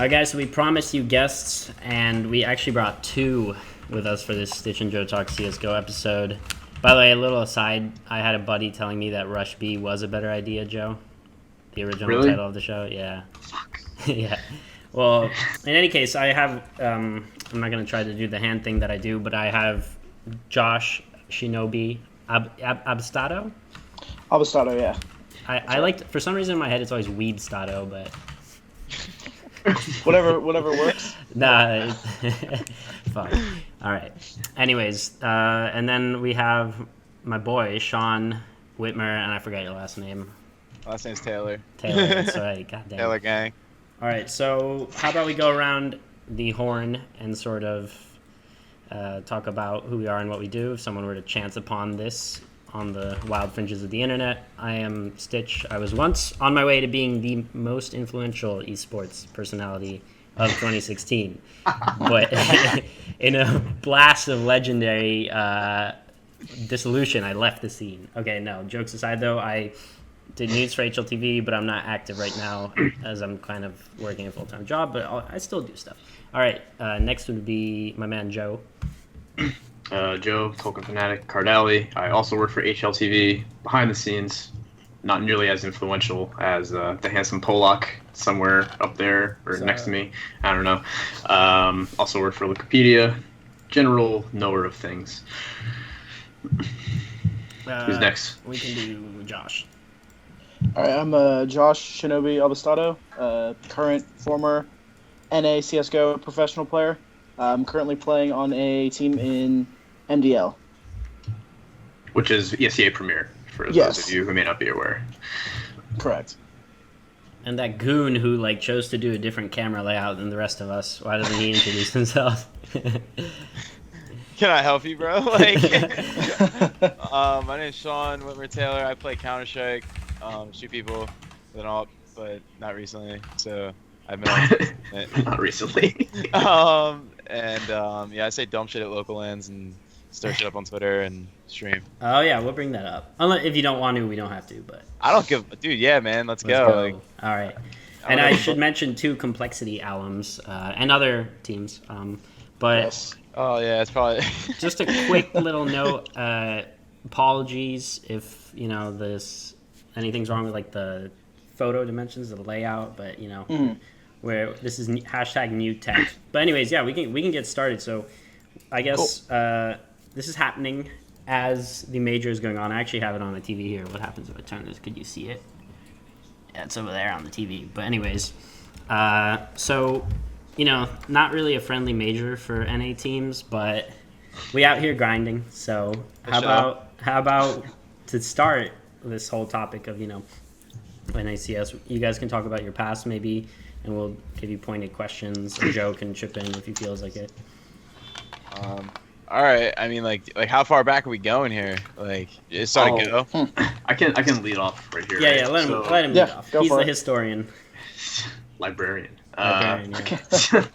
All right, guys, so we promised you guests, and we actually brought two with us for this Stich Joe Talk CSGO episode. By the way, a little aside, I had a buddy telling me that Rush B was a better idea, Joe. The original title of the show, yeah. Fuck. Yeah. Well, in any case, I have, I'm not going to try to do the hand thing that I do, but I have Josh Shinobi Abstato. Abstato, yeah. I like, for some reason in my head, it's always Weebstato, but... whatever works. Nah, fine. All right. Anyways, and then we have my boy Sean Witmer, and I forgot your last name. Last name's Taylor. Taylor, that's right. Goddamn. Taylor gang. All right. So how about we go around the horn and sort of talk about who we are and what we do. If someone were to chance upon this on the wild fringes of the internet, I am Stich. I was once on my way to being the most influential esports personality of 2016. But in a blast of legendary dissolution, I left the scene. Okay, no, jokes aside though, I did news for HLTV, but I'm not active right now as I'm kind of working a full-time job, but I still do stuff. All right, next would be my man Joe. Joe, Tolkien Fanatic, Cardali. I also work for HLTV, behind the scenes, not nearly as influential as the handsome Polak somewhere up there or next to me. I don't know. Also work for Wikipedia, general knower of things. Who's next? We can do Josh. All right, I'm Josh Shinobi Abstato, current former NA CSGO professional player. I'm currently playing on a team in MDL. Which is ESEA Premier, for those of you who may not be aware. Correct. And that goon who chose to do a different camera layout than the rest of us. Why doesn't he introduce himself? Can I help you, bro? My name's Sean Whitmer Taylor. I play Counter-Strike, shoot people, but not recently. So I've been not recently. I say dumb shit at local lands and stir shit up on Twitter and stream. Oh yeah, we'll bring that up. Unless if you don't want to, we don't have to. But I don't give, dude. Yeah, man, let's go. All right. And I should mention two Complexity alums and other teams. But Yes. Oh yeah, it's probably just a quick little note. Apologies if anything's wrong with the photo dimensions of the layout, but where this is hashtag new tech. But anyways, yeah, we can get started. So I guess this is happening as the major is going on. I actually have it on the TV here. What happens if I turn this? Could you see it? Yeah, it's over there on the TV. But anyways, so not really a friendly major for NA teams, but we out here grinding. So how about to start this whole topic of NACS? You guys can talk about your past maybe, and we'll give you pointed questions. And Joe can chip in if he feels like it. all right. I mean, how far back are we going here? It's starting to go. I can lead off right here. Yeah, right? let him lead off. He's the historian. Librarian. Yeah.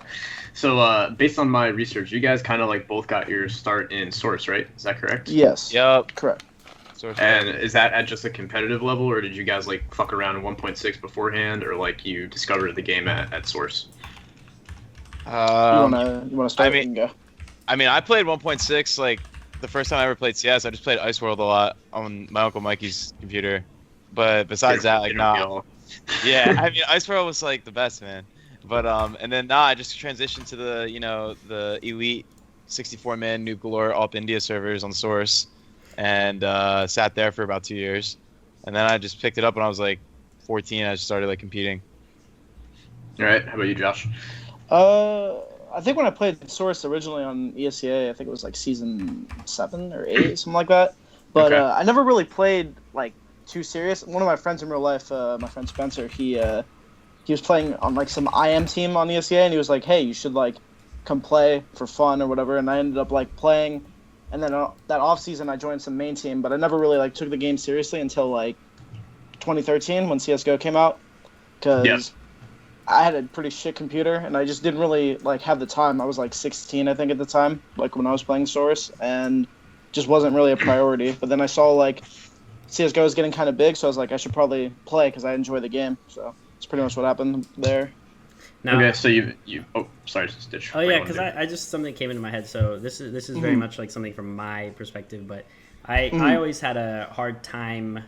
So based on my research, you guys kind of both got your start in Source, right? Is that correct? Yes. Yep. Correct. And is that at just a competitive level, or did you guys fuck around in 1.6 beforehand, or you discovered the game at Source? You wanna start? I mean, go. I played 1.6 the first time I ever played CS. I just played Ice World a lot on my Uncle Mikey's computer. But besides that, nah. Yeah, Ice World was the best, man. But and then I just transitioned to the elite 64-man Noob Galore All India servers on Source, and sat there for about 2 years, and then I just picked it up when I was 14. I just started competing. All right, how about you, Josh? I think when I played Source originally on ESEA, I think it was season 7 or 8, something like that. But Okay. I never really played too serious. One of my friends in real life, my friend Spencer, he was playing on some IM team on ESEA, and he was like, "Hey, you should come play for fun or whatever." And I ended up playing, and then that off season I joined some main team, but I never really took the game seriously until 2013 when CS:GO came out, because I had a pretty shit computer, and I just didn't really have the time. I was 16, I think, at the time, when I was playing Source, and just wasn't really a priority. But then I saw CS:GO was getting kind of big, so I was I should probably play because I enjoy the game. So it's pretty much what happened there. Now, Okay, so you oh, sorry, Stitch. oh yeah, because I just something came into my head. So this is very much like something from my perspective, but I always had a hard time.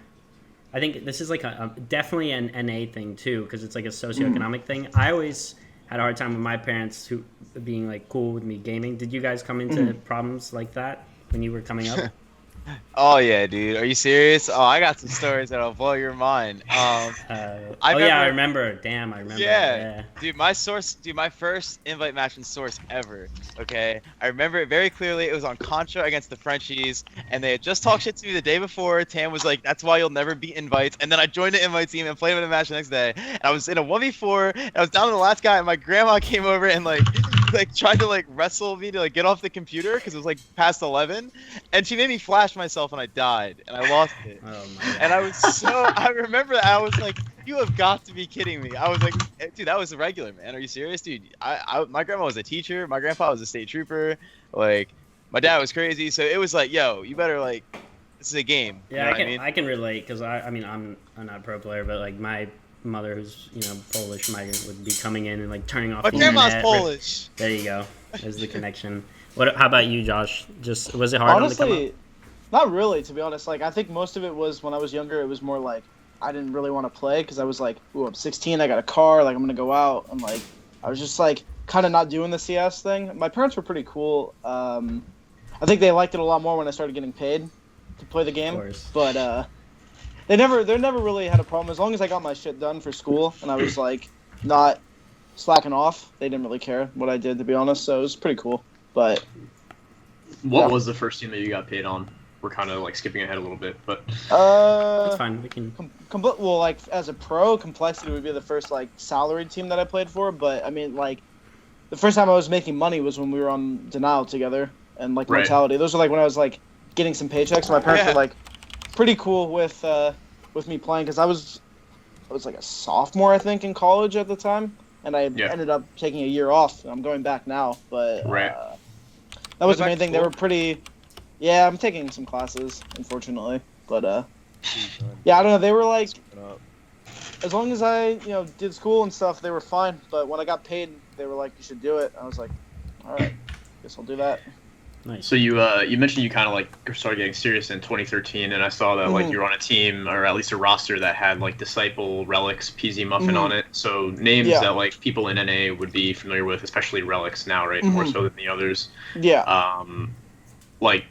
I think this is like definitely an NA thing too, because it's like a socioeconomic thing. I always had a hard time with my parents who being like cool with me gaming. Did you guys come into problems like that when you were coming up? Oh yeah, dude. Are you serious? Oh, I got some stories that'll blow your mind. I remember. Damn, I remember. Yeah. Dude, my first invite match in Source ever. Okay, I remember it very clearly. It was on Contra against the Frenchies, and they had just talked shit to me the day before. Tam was like, "That's why you'll never beat invites." And then I joined the invite team and played in a match the next day. And I was in a 1v4. And I was down to the last guy, and my grandma came over and like tried to like wrestle me to like get off the computer because it was like past 11, and she made me flash myself and I died and I lost it. Oh my. And I was I remember that I was like, you have got to be kidding me. I was like, dude, that was a regular, man. Are you serious, dude? My grandma was a teacher, my grandpa was a state trooper, like my dad was crazy, so it was like, yo, you better like, this is a game. Yeah, you know I can relate because I mean I'm not a pro player, but like my mother, who's Polish migrant, would be coming in and like turning off my the grandma's internet. Polish. There you go. There's the connection. How about you, Josh? Just was it hard? Honestly, not really, to be honest. Like I think most of it was when I was younger. It was more like I didn't really want to play because I was like, ooh, I'm 16, I got a car, like I'm gonna go out, and like I was just like kind of not doing the CS thing. My parents were pretty cool. I think they liked it a lot more when I started getting paid to play the game. Of course. But they never really had a problem as long as I got my shit done for school and I was like not slacking off. They didn't really care what I did, to be honest. So it was pretty cool. But what was the first team that you got paid on? We're kind of like skipping ahead a little bit, but that's fine. We can. Well, like as a pro, Complexity would be the first like salaried team that I played for. But I mean, like the first time I was making money was when we were on Denial together and like Mortality. Those were like when I was like getting some paychecks. And my parents were like pretty cool with me playing because I was like a sophomore, I think, in college at the time, and I ended up taking a year off. I'm going back now, but that was the main thing. They were pretty. Yeah, I'm taking some classes, unfortunately, but yeah, I don't know. They were like, as long as I did school and stuff, they were fine. But when I got paid, they were like, you should do it. I was like, all right, guess I'll do that. Nice. So you mentioned you kind of like started getting serious in 2013, and I saw that like you were on a team or at least a roster that had like Disciple, Relics, PZ Muffin on it. So names that like people in NA would be familiar with, especially Relics now, right? More so than the others. Yeah. Like,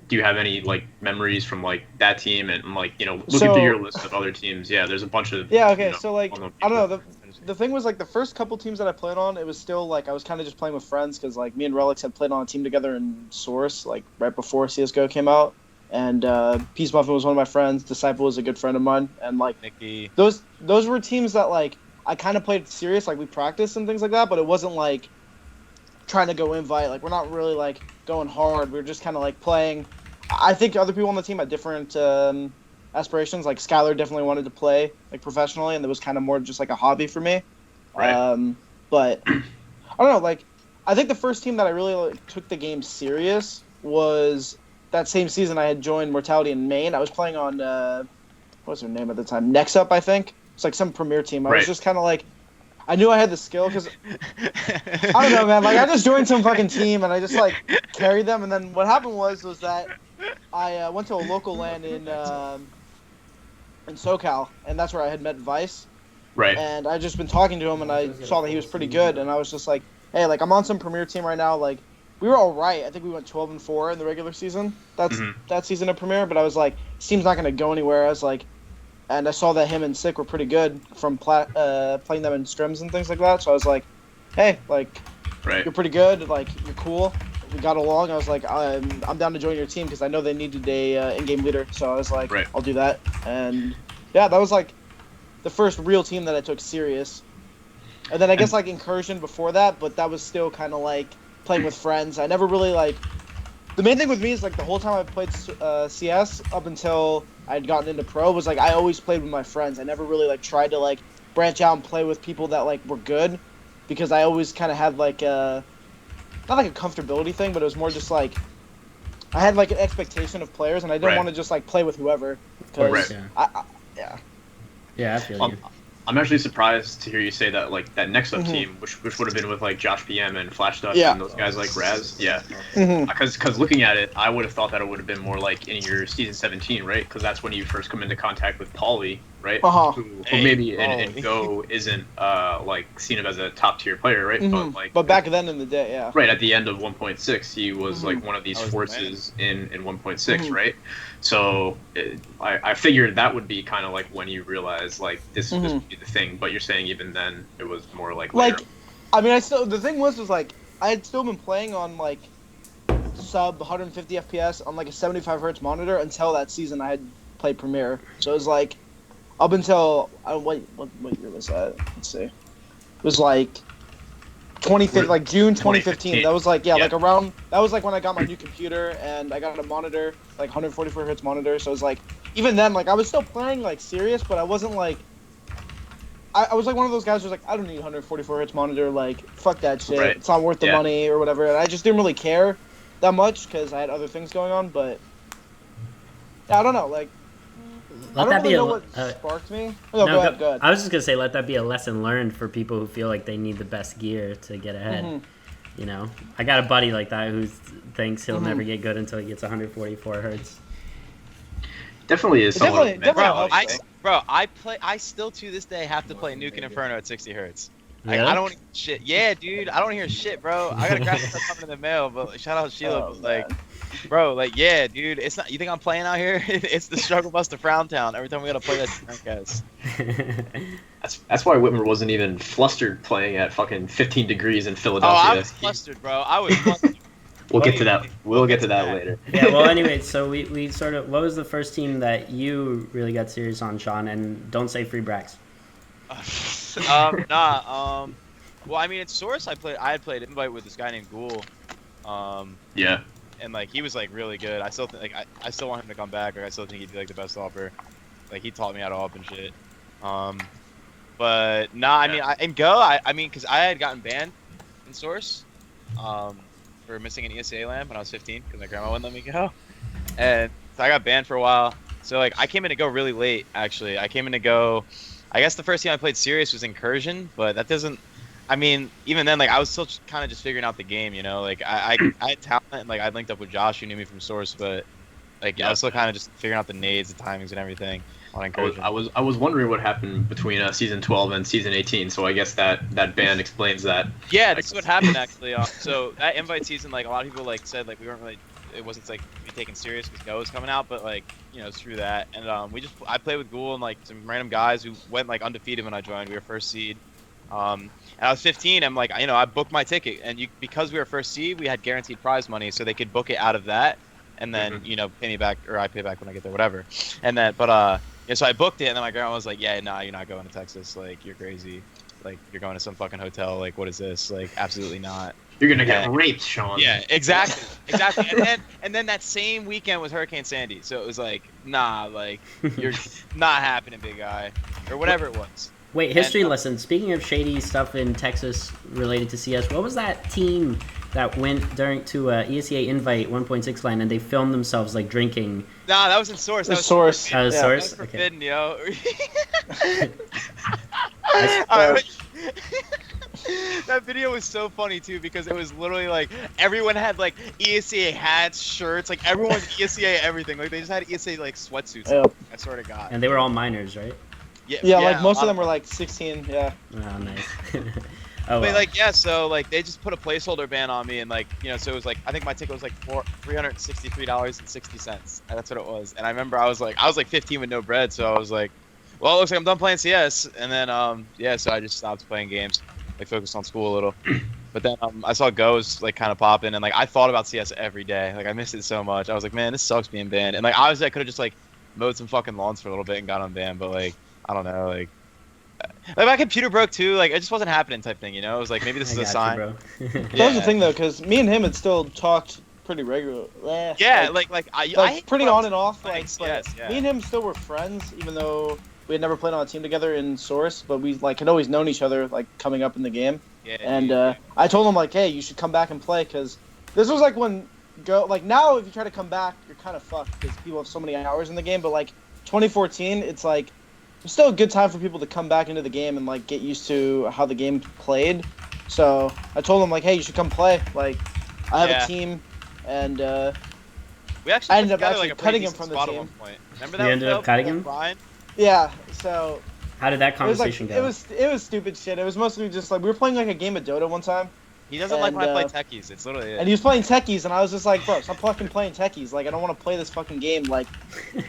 do you have any like memories from like that team and like looking through your list of other teams? Yeah, there's a bunch of okay. So like I don't know. The thing was like the first couple teams that I played on, it was still like I was kind of just playing with friends because like me and Relics had played on a team together in Source like right before CS:GO came out, and Peace Muffin was one of my friends. Disciple was a good friend of mine, and like Nikki. Those were teams that like I kind of played serious, like we practiced and things like that, but it wasn't like trying to go invite. Like we're not really like going hard. We were just kind of like playing. I think other people on the team had different aspirations. Like Skylar definitely wanted to play like professionally, and it was kind of more just like a hobby for me. Right. But I don't know. Like I think the first team that I really like, took the game serious was that same season I had joined Mortality in Maine. I was playing on what was her name at the time? Next Up, I think. It's like some Premier team. I was just kind of like, I knew I had the skill because I don't know, man. Like I just joined some fucking team and I just like carried them. And then what happened was that I went to a local LAN in SoCal, and that's where I had met Vice. Right. And I just been talking to him, and I saw that he was pretty good, and I was just like, hey, like I'm on some Premier team right now. Like we were all right. I think we went 12-4 in the regular season. That's that season of Premier. But I was like, this team's not gonna go anywhere. I was like, and I saw that him and Sick were pretty good from playing them in scrims and things like that. So I was like, hey, like you're pretty good. Like you're cool. We got along. I was like, I'm down to join your team because I know they needed a in-game leader. So I was like, I'll do that. And yeah, that was like the first real team that I took serious. And then I guess like Incursion before that, but that was still kind of like playing with friends. I never really like. The main thing with me is like the whole time I played CS up until I'd gotten into pro was like I always played with my friends. I never really like tried to like branch out and play with people that like were good because I always kind of had like a. Not like a comfortability thing, but it was more just like I had like an expectation of players, and I didn't want to just like play with whoever. Because I feel you. I'm actually surprised to hear you say that, like, that next up team, which would have been with, like, Josh PM and Flash Dust and those guys like Raz. Yeah. Because looking at it, I would have thought that it would have been more like in your season 17, right? Because that's when you first come into contact with Pauly, right? Who maybe in Go isn't, like, seen him as a top-tier player, right? But back then in the day, yeah. Right, at the end of 1.6, he was, like, one of these forces in 1.6, right? So I figured that would be kind of like when you realize, like, this would be the thing. But you're saying even then it was more like later. Like, I mean, the thing was like, I had still been playing on, like, sub 150 FPS on, like, a 75 hertz monitor until that season I had played Premier. So it was, like, up until, what year was that? Let's see. It was, like, 2015, like, June 2015. That was, like, like, around, that was, like, when I got my new computer, and I got a monitor, like, 144 hertz monitor. So it was, like, even then, like, I was still playing, like, serious, but I wasn't, like, I was like one of those guys who's like, I don't need 144 hertz monitor, like, fuck that shit, it's not worth the money or whatever, and I just didn't really care that much because I had other things going on, but I don't know, like, I don't really know what sparked me. No, go ahead. I was just gonna say, let that be a lesson learned for people who feel like they need the best gear to get ahead. You know, I got a buddy like that who thinks he'll never get good until he gets 144 hertz. Definitely is. Bro, I still to this day have to play Nuke and Inferno at 60 hertz. Like, Really? I don't hear shit. Yeah, dude, I don't hear shit, bro. I got a graphics card coming in the mail, but shout out Sheila. But, like, bro, like, yeah, dude, it's not. You think I'm playing out here? It's the struggle bus to Frown Town. Every time we gotta play that, guys. That's why Whitmer wasn't even flustered playing at fucking 15 degrees in Philadelphia. Oh, I was flustered, bro. I was flustered. We'll get to that. We'll get to that later. Yeah, well, anyway, so we sort of, what was the first team that you really got serious on, Sean? And don't say free Brax. Well, I mean, at Source, I had played Invite with this guy named Ghoul. Yeah. And, like, he was, like, really good. I still think, like, I still want him to come back. Like, I still think he'd be, like, the best offer. Like, he taught me how to up and shit. But nah, I mean, in Go, I mean, because I had gotten banned in Source. For missing an ESEA LAN when I was 15 because my grandma wouldn't let me go, and so I got banned for a while. So, like, I came in to Go really late. Actually, I came in to Go. I guess the first team I played serious was Incursion, but that doesn't. I mean, even then, like, I was still kind of just figuring out the game, you know. Like, I had talent, and, like, I linked up with Josh, who knew me from Source, but, like, I was still kind of just figuring out the nades, the timings, and everything on Incursion. I was wondering what happened between season 12 and season 18, so I guess that ban explains that. Yeah, this is what happened actually. So that invite season, like, a lot of people, like, said, like, we weren't really, it wasn't like be taken serious because Go was coming out, but, like, you know, screw that. And I played with Ghoul and, like, some random guys who went, like, undefeated when I joined. We were first seed. And I was 15. I'm like, you know, I booked my ticket, and because we were first seed, we had guaranteed prize money, so they could book it out of that, and then you know, pay me back, or I pay back when I get there, whatever. And then, yeah, so I booked it, and then my grandma was like, yeah, nah, you're not going to Texas. Like, you're crazy. Like, you're going to some fucking hotel. Like, what is this? Like, absolutely not. You're going to get raped, Sean. Yeah, exactly. And then that same weekend was Hurricane Sandy. So it was like, nah, like, you're not happening, big guy. Or whatever it was. Wait, history lesson. Speaking of shady stuff in Texas related to CS, what was that team that went to ESEA Invite 1.6 line and they filmed themselves, like, drinking? Nah, that was in Source. That was Source. Source? That was forbidden, yo. That video was so funny, too, because it was literally, like, everyone had, like, ESEA hats, shirts, like, everyone was ESEA everything. Like, they just had ESEA, like, sweatsuits. Yep. I swear to God. And they were all minors, right? Yeah, like, most of them were, like, 16, yeah. Oh, nice. But, like, yeah, so, like, they just put a placeholder ban on me, and, like, you know, so it was, like, I think my ticket was, like, $363.60. That's what it was. And I remember I was, like, 15 with no bread, so I was, like, well, it looks like I'm done playing CS. And then, yeah, so I just stopped playing games, like, focused on school a little. But then I saw Go's, like, kind of popping, and, like, I thought about CS every day. Like, I missed it so much. I was like, man, this sucks being banned. And, like, obviously I could have just, like, mowed some fucking lawns for a little bit and got unbanned, but, like, I don't know, like my computer broke too, like, it just wasn't happening type thing, you know? It was like, maybe this is a sign. Bro. That was the thing, though, because me and him had still talked pretty regularly. Yeah, I pretty on and off, like, yes, yeah. Me and him still were friends, even though we had never played on a team together in Source, but we, like, had always known each other, like, coming up in the game. Yeah, and I told him, like, hey, you should come back and play, because this was, like, when Go, like, now if you try to come back, you're kind of fucked, because people have so many hours in the game, but, like, 2014, it's like, it's still a good time for people to come back into the game and like get used to how the game played. So I told him like, hey, you should come play. Like, I have a team, and we actually I ended up together, actually like, a cutting him decent from the squad at team. one point. Remember that? You ended up cutting him? Brian? Yeah. So How did that it was like conversation go? it was stupid shit. It was mostly just like we were playing like a game of Dota one time. He doesn't like when I play And, techies. It's literally it. And he was playing techies, and I was just like, bro, stop fucking playing techies. Like, I don't want to play this fucking game, like,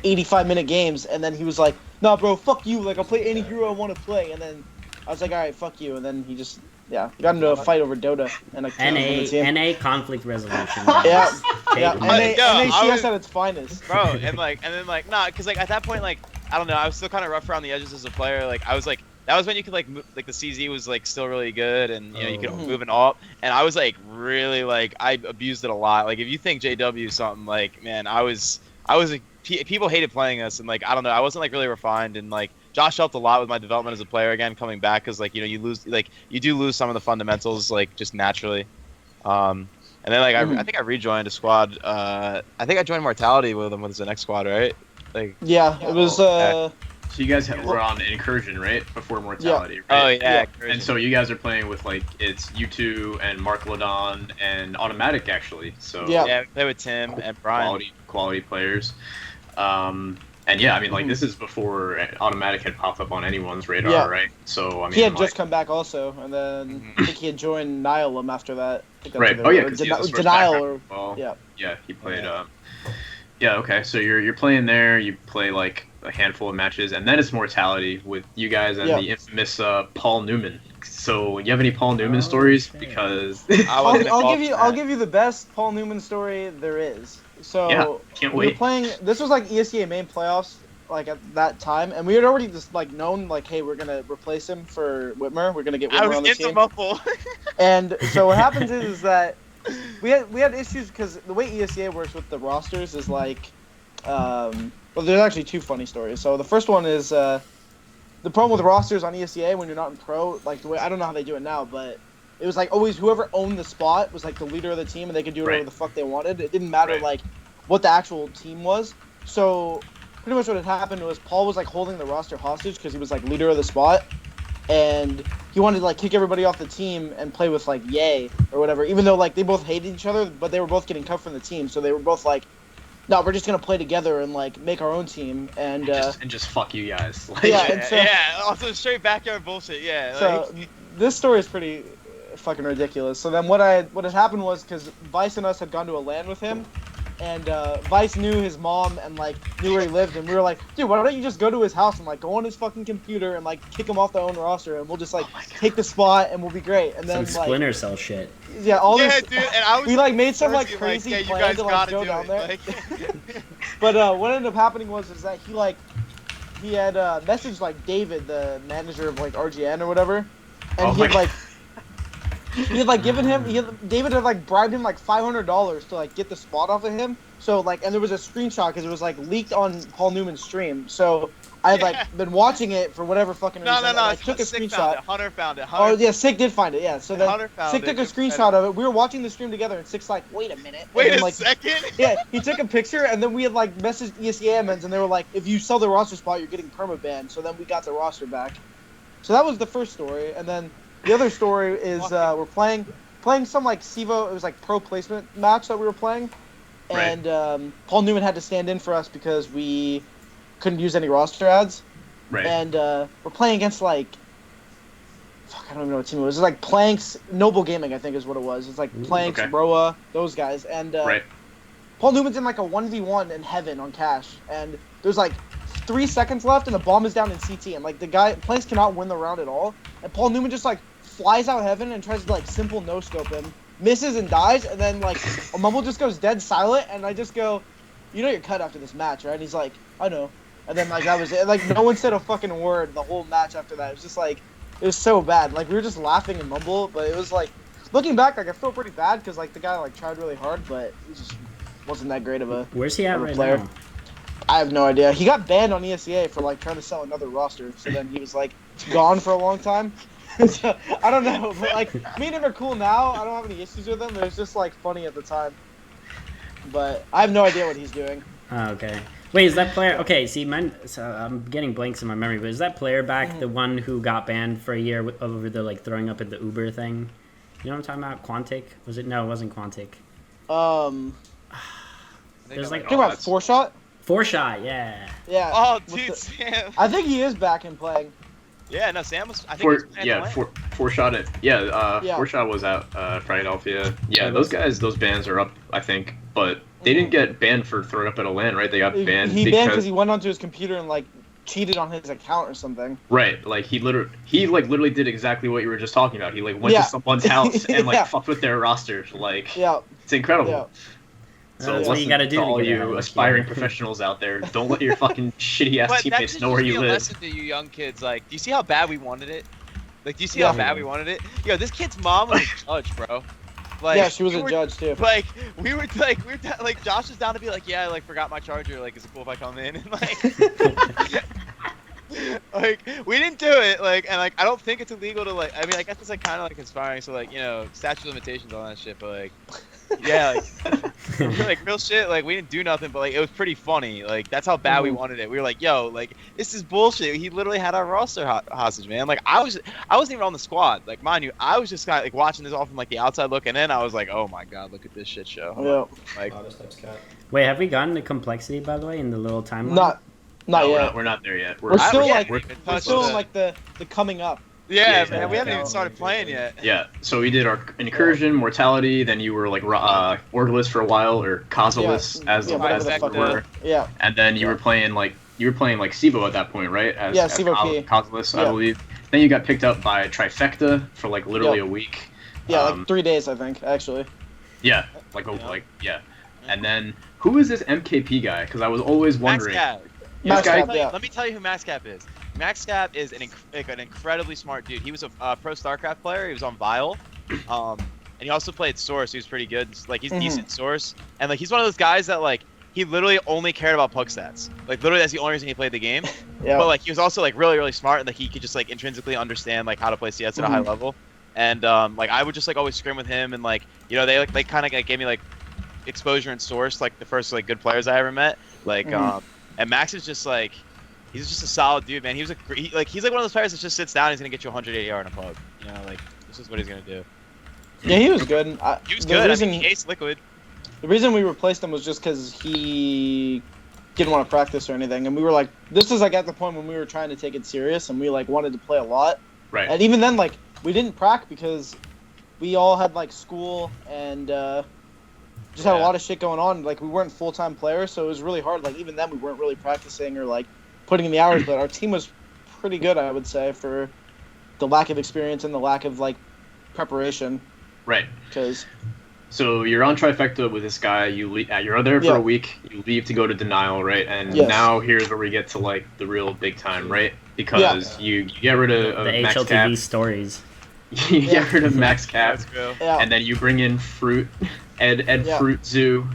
85-minute games. And then he was like, no, bro, fuck you. Like, I'll play any hero I want to play. And then I was like, all right, fuck you. And then he just, yeah, got into a fight over Dota. And I killed him on the team. NA conflict resolution. Yeah, yeah. Take- NACS at its finest. Bro, and then nah, cause like at that point, like I don't know, I was still kind of rough around the edges as a player. Like I was like, that was when you could like like the CZ was like still really good, and you know you could move and all. And I was like really like I abused it a lot. Like if you think JW something, like man, I was like people hated playing us, and like I don't know, I wasn't like really refined, and like Josh helped a lot with my development as a player again coming back, cause like you know you do lose some of the fundamentals like just naturally. And then like I think I rejoined a squad. I think I joined Mortality with him with the next squad, right? Like yeah, it was So you guys were on Incursion, right? Before Mortality, right? Oh yeah. And so you guys are playing with like it's you two and Mark Ladon and Automatic actually. So yeah, we play with Tim and Brian. Quality players. And yeah, I mean like this is before Automatic had popped up on anyone's radar, right? So I mean he had just come back also, and then I think he had joined Nihilum after that. I think that's right. what Oh they yeah, were. because he has a Denial or well. yeah. Yeah, he played. Yeah, okay. So you're playing there. You play like a handful of matches, and then it's Mortality with you guys and the infamous Paul Newman. So you have any Paul Newman stories? Because I'll give you the best Paul Newman story there is. So yeah, can't wait. We were playing. This was like ESEA main playoffs, like at that time, and we had already just like known like, hey, we're gonna replace him for Witmer. We're gonna get Witmer on the team. And so what happens is that we had issues because the way ESEA works with the rosters is like, well, there's actually two funny stories. So the first one is the problem with rosters on ESEA when you're not in pro, like the way I don't know how they do it now, but it was like always whoever owned the spot was like the leader of the team, and they could do whatever the fuck they wanted. It didn't matter like what the actual team was. So pretty much what had happened was Paul was like holding the roster hostage because he was like leader of the spot, and he wanted to like kick everybody off the team and play with like Ye or whatever. Even though like they both hated each other, but they were both getting cut from the team, so they were both like, no, we're just gonna play together and like make our own team and just fuck you guys. Like, Also straight backyard bullshit. Yeah. So this story is pretty fucking ridiculous. So then what had happened was because Vice and us had gone to a LAN with him, and Vice knew his mom and like knew where he lived, and we were like, dude, why don't you just go to his house and like go on his fucking computer and like kick him off the own roster, and we'll just like take the spot and we'll be great. And then some Splinter Cell shit. Yeah, all this. Dude, and I was we like made some like crazy plan to like go down there. But what ended up happening was that he had messaged like David, the manager of like RGN or whatever, and he had like given him David had like bribed him like $500 to like get the spot off of him. So like, and there was a screenshot because it was like leaked on Paul Newman's stream. So I had like been watching it for whatever fucking reason. No. I took a screenshot. Hunter found it. Oh yeah, Sick did find it. Yeah. So then Sick took a screenshot of it. We were watching the stream together, and Sick's like, "Wait a minute." Wait a second. Yeah, he took a picture, and then we had like messaged ESEA admins, and they were like, "If you sell the roster spot, you're getting permaban." So then we got the roster back. So that was the first story, and then the other story is we're playing some like SIVO. It was like pro placement match that we were playing, and Paul Newman had to stand in for us because we couldn't use any roster ads. Right. And we're playing against like, I don't even know what team it was. It was like Planks, Noble Gaming, I think is what it was. It's like Planks, Roa, those guys. And Paul Newman's in like a 1v1 in heaven on Cash, and there's like 3 seconds left, and the bomb is down in CT, and like the guy Planks cannot win the round at all, and Paul Newman just like flies out heaven and tries to like simple no scope him, misses and dies, and then like a Mumble just goes dead silent, and I just go, you know you're cut after this match, right? And he's like, I know. And then like that was it. Like no one said a fucking word the whole match after that. It was just like, it was so bad. Like we were just laughing and Mumble, but it was like, looking back, like I feel pretty bad because like the guy like tried really hard, but he just wasn't that great of a. Where's he at right player. now? I have no idea. He got banned on ESEA for like trying to sell another roster, so then he was like gone for a long time. So, I don't know, but like me and him are cool now. I don't have any issues with him. It was just like funny at the time. But I have no idea what he's doing. Oh, okay. Wait, is that player? Okay, see, so I'm getting blanks in my memory, but is that player back the one who got banned for a year over the like throwing up at the Uber thing? You know what I'm talking about? Quantic? Was it? No, it wasn't Quantic. There's like talking about 4-shot. 4-shot, yeah. Yeah. Oh, dude, Sam. I think he is back and playing. Yeah, no, Sam was. I think he was playing 4-shot it. Yeah, 4-shot was out. Philadelphia. Yeah, those bans are up, I think, but they didn't get banned for throwing up at a LAN, right? They got banned. He banned because he went onto his computer and like cheated on his account or something. Right, like he literally did exactly what you were just talking about. He like went to someone's house and like fucked with their roster. Like, it's incredible. Yeah. So that's what you gotta do to all you aspiring professionals out there. Don't let your fucking shitty ass teammates know where you live. Lesson to you young kids, like, do you see how bad we wanted it? Like, do you see how bad we wanted it? Yo, this kid's mom was a judge, bro. Like, yeah, she was a judge too. Like, we were like, Josh was down to be like, yeah, I like forgot my charger. Like, is it cool if I come in? And like, like we didn't do it. Like, and like, I don't think it's illegal to like. I mean, I guess it's like kind of like inspiring. So like, you know, statute of limitations on that shit. But like, yeah, like real shit. Like, we didn't do nothing, but like, it was pretty funny. Like, that's how bad we wanted it. We were like, yo, like, this is bullshit. He literally had our roster hostage, man. Like, I wasn't even on the squad. Like, mind you, I was just kind of like watching this all from like the outside looking in. I was like, oh my god, look at this shit show. Yeah. Like, wait, have we gotten to complexity by the way in the little timeline? Not yet. We're not there yet. We're still still like the coming up. Yeah, man, we haven't even started playing yet. Yeah, so we did our incursion, mortality, then you were like Orderless for a while, or Causalist as the were. Yeah. And then you were playing like SIVO at that point, right? As SIVO Causalist, I believe. Then you got picked up by Trifecta for like literally a week. Yeah, like 3 days I think, actually. Yeah, And then who is this MKP guy? Because I was always wondering. Let me tell you who MaxCap is. MaxCap is an incredibly smart dude. He was a pro StarCraft player. He was on Vile, and he also played Source. He was pretty good. Like, he's decent Source, and like, he's one of those guys that like, he literally only cared about puck stats. Like, literally that's the only reason he played the game. Yeah. But like, he was also like really smart, and like, he could just like intrinsically understand like how to play CS at a high level. And like, I would just like always scrim with him, and like, you know, they kind of like gave me like exposure in Source, like the first like good players I ever met. Like, and Max is just like. He's just a solid dude, man. He's like one of those players that just sits down and he's gonna get you 180 AR in a pub. You know, like, this is what he's gonna do. Yeah, he was good. He was good. I mean, he aced Liquid. The reason we replaced him was just because he didn't want to practice or anything, and we were like, this is like at the point when we were trying to take it serious and we like wanted to play a lot. Right. And even then, like, we didn't prac because we all had like school and just had a lot of shit going on. Like, we weren't full-time players, so it was really hard. Like, even then, we weren't really practicing or like putting in the hours, but our team was pretty good, I would say, for the lack of experience and the lack of like preparation. Right. Because. So you're on Trifecta with this guy. You're there for a week. You leave to go to Denial, right? And now here's where we get to like the real big time, right? Because you get rid of the Max HLTV Cap. stories. You get rid of Max Cap, Yeah. and then you bring in Fruit, Ed Fruit Zoo,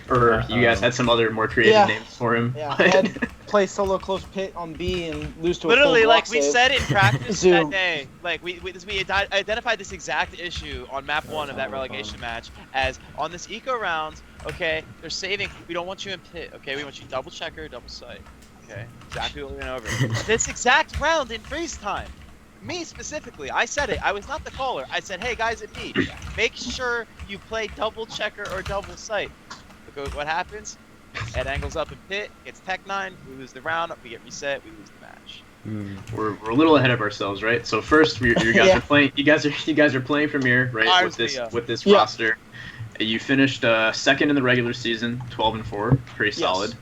or you guys had some other more creative names for him. Yeah, Ed play solo close pit on B and lose to literally, a full block like, we save. said in practice that day, like, we identified this exact issue on map 1 of that relegation match as, on this eco round, okay, they're saving, we don't want you in pit, okay, we want you double checker, double sight, okay, exactly what we went over. This exact round in freeze time, me specifically, I said it, I was not the caller, I said, hey guys at B, make sure you play double checker or double sight. Look what happens. Ed angles up in pit, gets Tech 9, we lose the round, we get reset, we lose the match. We're a little ahead of ourselves, right? So first, you guys are playing. You guys are playing Premier, right? With this roster, you finished second in the regular season, 12-4, pretty solid.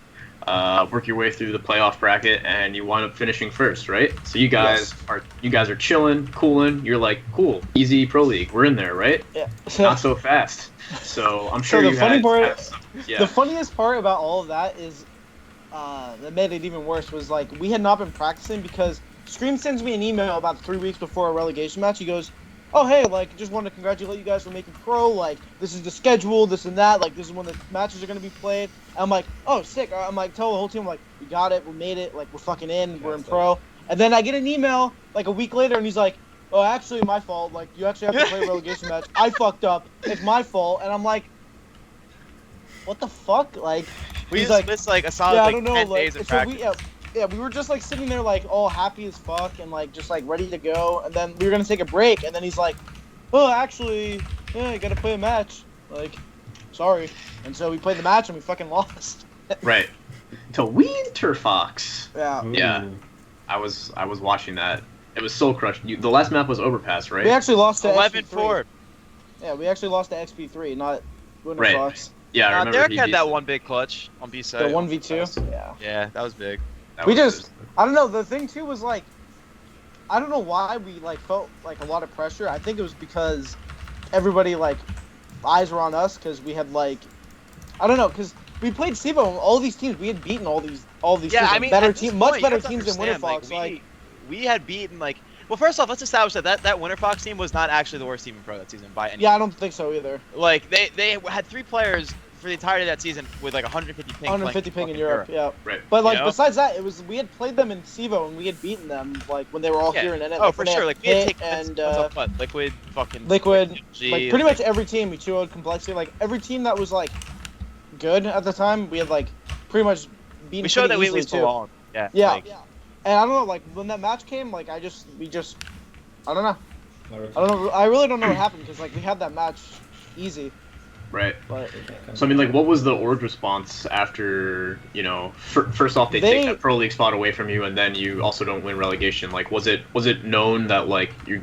Work your way through the playoff bracket, and you wind up finishing first, right? So you guys are chilling, cooling. You're like, cool, easy pro league. We're in there, right? Yeah. Not so fast. So I'm sure the funny part. Yeah. The funniest part about all of that is that made it even worse was like we had not been practicing because Scream sends me an email about 3 weeks before a relegation match. He goes, oh hey, like, just wanted to congratulate you guys for making pro, like, this is the schedule, this and that, like, this is when the matches are going to be played. And I'm like, oh sick. I'm like, tell the whole team, like, we got it, we made it, like, we're fucking in, we're in pro. And then I get an email like a week later and he's like, oh, actually my fault, like, you actually have to play a relegation match, I fucked up, it's my fault. And I'm like, what the fuck? Like, We He's just like, missed like a solid yeah, I like don't know, 10 like, days of so practice. we were just like sitting there like all happy as fuck and like just like ready to go, and then we were gonna take a break, and then he's like, oh, actually, yeah, you gotta play a match. Like, sorry. And so we played the match and we fucking lost. Right. To Winter Fox. Yeah. Yeah. Ooh. I was watching that. It was Soul Crush. The last map was Overpass, right? We actually lost to 11-4. XP3. Yeah, we actually lost to XP3, not Winter Right. Fox. Yeah, I remember. Derek he had beat- that one big clutch on B The side. 1v2. Yeah. Yeah, that was big. that We was- just, I don't know, the thing too was like, I don't know why we like felt like a lot of pressure. I think it was because everybody like, eyes were on us because we had like, I don't know, because we played SIVO and all these teams, we had beaten all these Yeah, teams, I mean, better at this team, point, much you better have to teams than Winter understand, Fox. like, we had beaten like. Well, first off, let's establish that Winter Fox team was not actually the worst team in Pro that season by any. Yeah, I don't think so either. Like they had 3 players for the entirety of that season with like 150 ping. 150 ping in Europe, yeah. Right. But like You know? besides that, it was we had played them in SIVO and we had beaten them like when they were all Yeah. here in NN. Oh, for sure. Like we had Hit taken and what? Liquid, fucking Liquid, G, like pretty much every team we 2-0'd Complexity. Like every team that was like good at the time, we had like pretty much beaten. We showed that we at easily, least too. belong. Yeah. Yeah. like, And I don't know, like when that match came, like I don't know. I don't know. I really don't know what happened because like we had that match easy, Right. but So I mean, like, what was the org response after, you know, first off they take that Pro League spot away from you, and then you also don't win relegation? Like, was it known that like you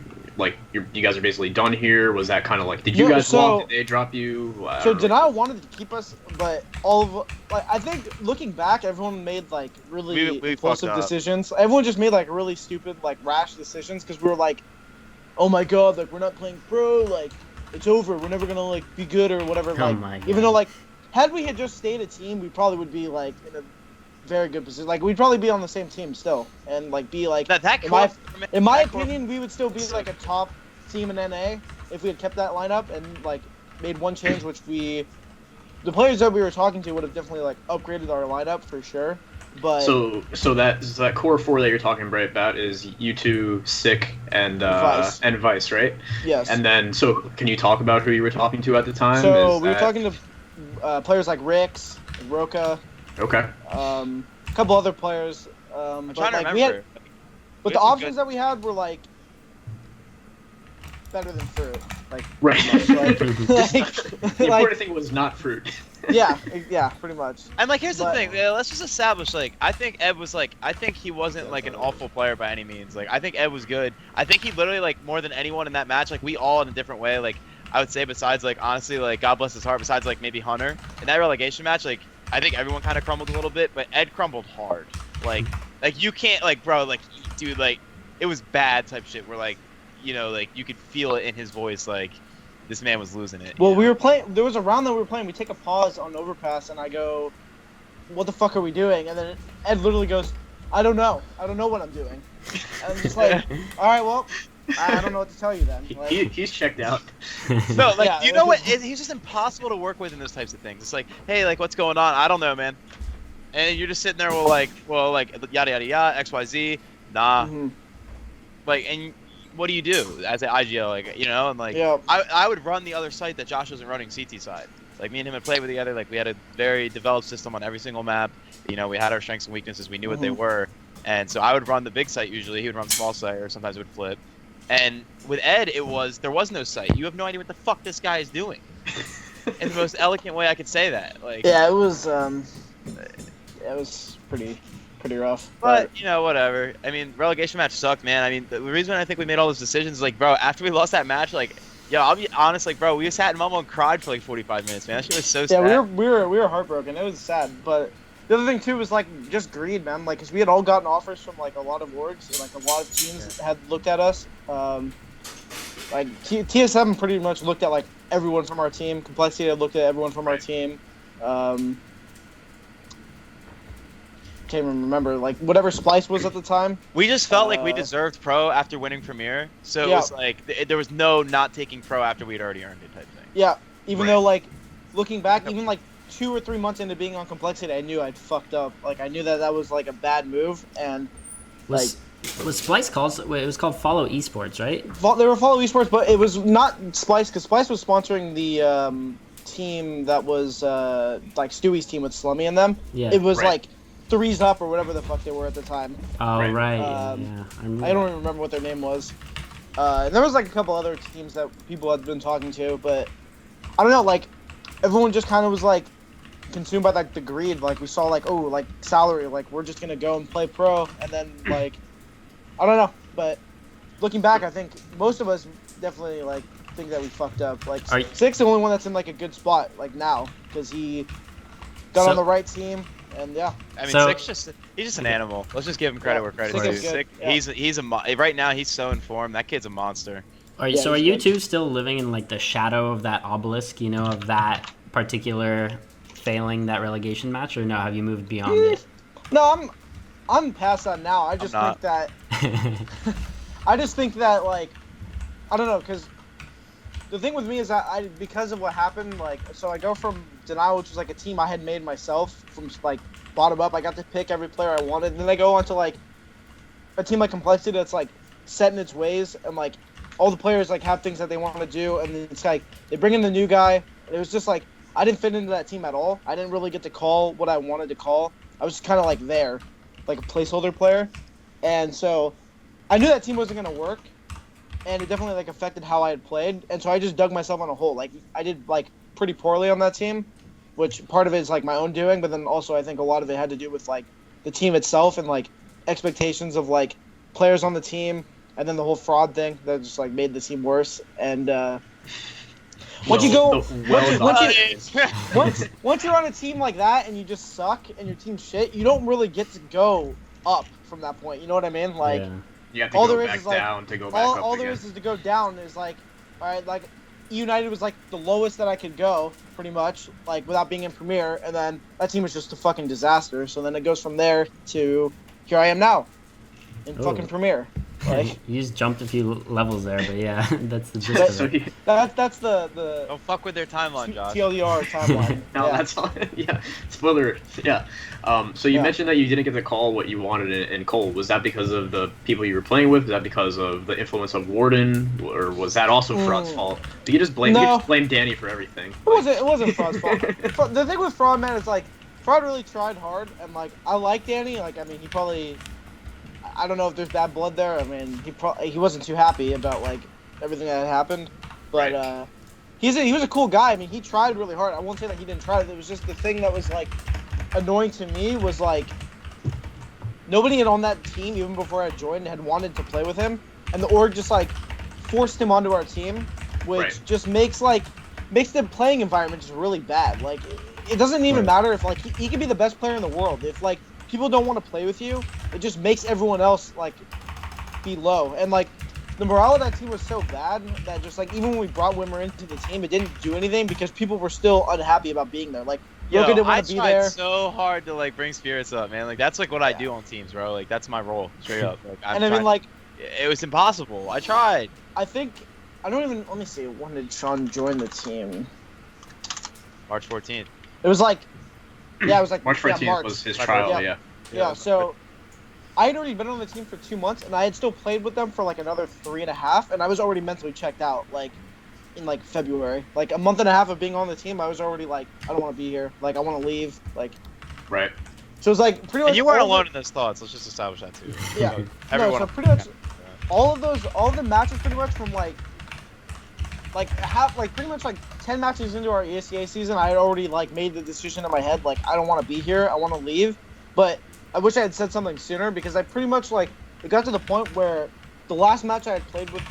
guys are basically done here? Was that kind of like, did you guys walk? Did they drop you? So Denial wanted to keep us, but all of like I think looking back, everyone made like really we impulsive fucked up. decisions. Everyone just made like really stupid, like rash decisions because we were like, oh my god, like we're not playing pro, like it's over. We're never gonna like be good or whatever. Oh Like my God. even though like had we had just stayed a team, we probably would be like in a very good position. Like we'd probably be on the same team still and like be like in my opinion, we would still be like a top team in NA if we had kept that lineup and like made one change, which the players that we were talking to would have definitely like upgraded our lineup for sure. But so that core 4 that you're talking about is you two, Sick, and Vice, right? yes. And then, so can you talk about who you were talking to at the time? So we were talking to players like Rix, Roka, Okay. a couple other players. I'm But trying to like remember. but the options that we had were like better than Fruit. Like Right. like, The like important thing was not fruit. yeah, pretty much. And like, here's the But- thing. Let's just establish. Like, I think Ed was like. I think he wasn't like an awful player by any means. Like, I think Ed was good. I think he literally like more than anyone in that match. Like, we all in a different way. Like, I would say besides like honestly, like God bless his heart. Besides like maybe Hunter in that relegation match, like I think everyone kind of crumbled a little bit, but Ed crumbled hard. Like you can't like bro like dude like it was bad type shit. Where like you know like you could feel it in his voice like. This man was losing it. Well, you we know? were playing. There was a round that we were playing. We take a pause on Overpass, and I go, "What the fuck are we doing?" And then Ed literally goes, "I don't know. I don't know what I'm doing." And I'm just like, "All right, well, I don't know what to tell you then." Like, He's checked out. No, like Yeah, you know what? He's just impossible to work with in those types of things. It's like, hey, like what's going on? I don't know, man. And you're just sitting there, like yada yada yada, XYZ, nah. mhm. Like, and what do you do as an IGL? Like, you know, and like, Yeah. I would run the other site that Josh wasn't running, CT side. Like me and him had played with together. Like we had a very developed system on every single map. You know, we had our strengths and weaknesses. We knew what they were. And so I would run the big site usually. He would run small site, or sometimes it would flip. And with Ed, there was no site. You have no idea what the fuck this guy is doing. In the most elegant way I could say that. Like, Yeah, it was pretty rough. but you know, whatever. I mean, relegation match sucked, man. I mean, the reason I think we made all those decisions, like, bro, after we lost that match, like, yo, I'll be honest, like, bro, we just sat in Mumble and cried for like 45 minutes, man. That shit was so sad. yeah, we were heartbroken. It was sad, but the other thing too was like just greed, man. Like, cause we had all gotten offers from like a lot of orgs, and like a lot of teams had looked at us. Like TS7 pretty much looked at like everyone from our team. Complexity had looked at everyone from our team. Can't even remember like whatever Splice was at the time. We just felt like we deserved pro after winning Premier, so it Yeah. was like there was no not taking pro after we'd already earned it type thing. Yeah, even Right. though like looking back, even like 2 or 3 months into being on Complexity, I knew I'd fucked up. Like I knew that was like a bad move, and Was Splice called? Wait, it was called Follow Esports, right? they were Follow Esports, but it was not Splice because Splice was sponsoring the team that was like Stewie's team with Slummy and them. Yeah. It was Right. like Threes Up or whatever the fuck they were at the time. Oh, Right. right. Um, Yeah. I don't even remember what their name was. And there was like a couple other teams that people had been talking to, but I don't know, like everyone just kind of was like consumed by like the greed. Like we saw like, oh, like salary, like we're just gonna go and play pro, and then like I don't know, but looking back, I think most of us definitely like think that we fucked up. Like Are you- Six, the only one that's in like a good spot like now because he got So- on the right team, and yeah. I mean, So- he's just an animal. Let's just give him credit Yeah, where credit's Six due. is good, Sick, yeah. he's right now. He's so informed. That kid's a monster. Are Yeah, so are he's you good. two still living in like the shadow of that obelisk, of that particular failing that relegation match, or no? Have you moved beyond it? No, I'm past that now. I just not. think that I just think that like I don't know, because the thing with me is that because of what happened, like so I go from Denial, which was like a team I had made myself from like bottom up. I got to pick every player I wanted, and then I go on to like a team like Complexity that's like set in its ways, and like all the players like have things that they want to do, and then it's like they bring in the new guy. And it was just like I didn't fit into that team at all. I didn't really get to call what I wanted to call. I was just kind of like there, like a placeholder player, and so I knew that team wasn't gonna work, and it definitely like affected how I had played, and so I just dug myself on a hole. Like I did like pretty poorly on that team, which part of it is like my own doing, but then also I think a lot of it had to do with like the team itself and like expectations of like players on the team, and then the whole fraud thing that just like made the team worse. And once you go, once you're on a team like that and you just suck and your team's shit, you don't really get to go up from that point. You know what I mean? Like Yeah. You have to all go there is back is, like, down to go back all, up all again. there is to go down is like, all right, like United was like the lowest that I could go, pretty much, like without being in Premier, and then that team was just a fucking disaster. So then it goes from there to here I am now, in Oh. fucking Premier. Like You just jumped a few levels there, but yeah, that's the gist But- of So it. he, that's the Don't fuck with their timeline, Josh. TLDR timeline. no, yeah. that's all. Yeah, spoiler. Yeah. So you Yeah. mentioned that you didn't get to call what you wanted in Cole. Was that because of the people you were playing with? Was that because of the influence of Warden, or was that also Fraud's fault? You can just blame Danny for everything. It wasn't Fraud's fault. The thing with Fraud, man, is like Fraud really tried hard, and like I like Danny. Like I mean, he probably, I don't know if there's bad blood there. I mean, he wasn't too happy about like everything that had happened, but Right. he was a cool guy. I mean, he tried really hard. I won't say that he didn't try. It was just the thing that was like annoying to me was like nobody on that team, even before I joined, had wanted to play with him, and the org just like forced him onto our team, which Right. just makes the playing environment just really bad. Like it doesn't even Right. matter if like he could be the best player in the world. If like people don't want to play with you, it just makes everyone else like be low. And like the morale of that team was so bad that just like even when we brought Wimmer into the team, it didn't do anything because people were still unhappy about being there. Like Roka didn't I want to be tried there. so hard to like bring spirits up, man. Like that's like what I do on teams, bro. Like that's my role, straight up. Like, And I mean like it was impossible. I tried. I think I don't even let me see when did Sean join the team? March 14th. It was like yeah, it was like March 14th March. was his My trial. birthday. Yeah. Yeah, so I had already been on the team for 2 months, and I had still played with them for like another 3.5, and I was already mentally checked out, like in like February. Like a month and a half of being on the team, I was already like, I don't want to be here. Like I want to leave. Like Right. so, it was like pretty much. And you weren't all the- alone in those thoughts. Let's just establish that too. Yeah. Like, No, everyone. so pretty much all of the matches, pretty much from like pretty much like 10 matches into our ESEA season, I had already like made the decision in my head, like I don't want to be here, I want to leave. But I wish I had said something sooner because I pretty much like it got to the point where the last match I had played with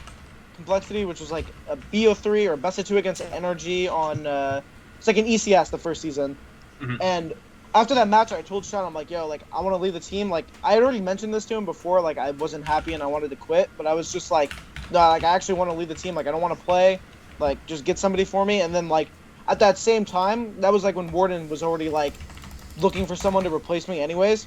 Complexity, which was like a BO3 or best of 2 against NRG on it's like an ECS the first season. Mhm. And after that match, I told Sean, I'm like, yo, like I want to leave the team. Like I had already mentioned this to him before, like I wasn't happy and I wanted to quit, but I was just like, no, like I actually want to leave the team. Like I don't want to play. Like just get somebody for me. And then like at that same time, that was like when Warden was already like looking for someone to replace me anyways.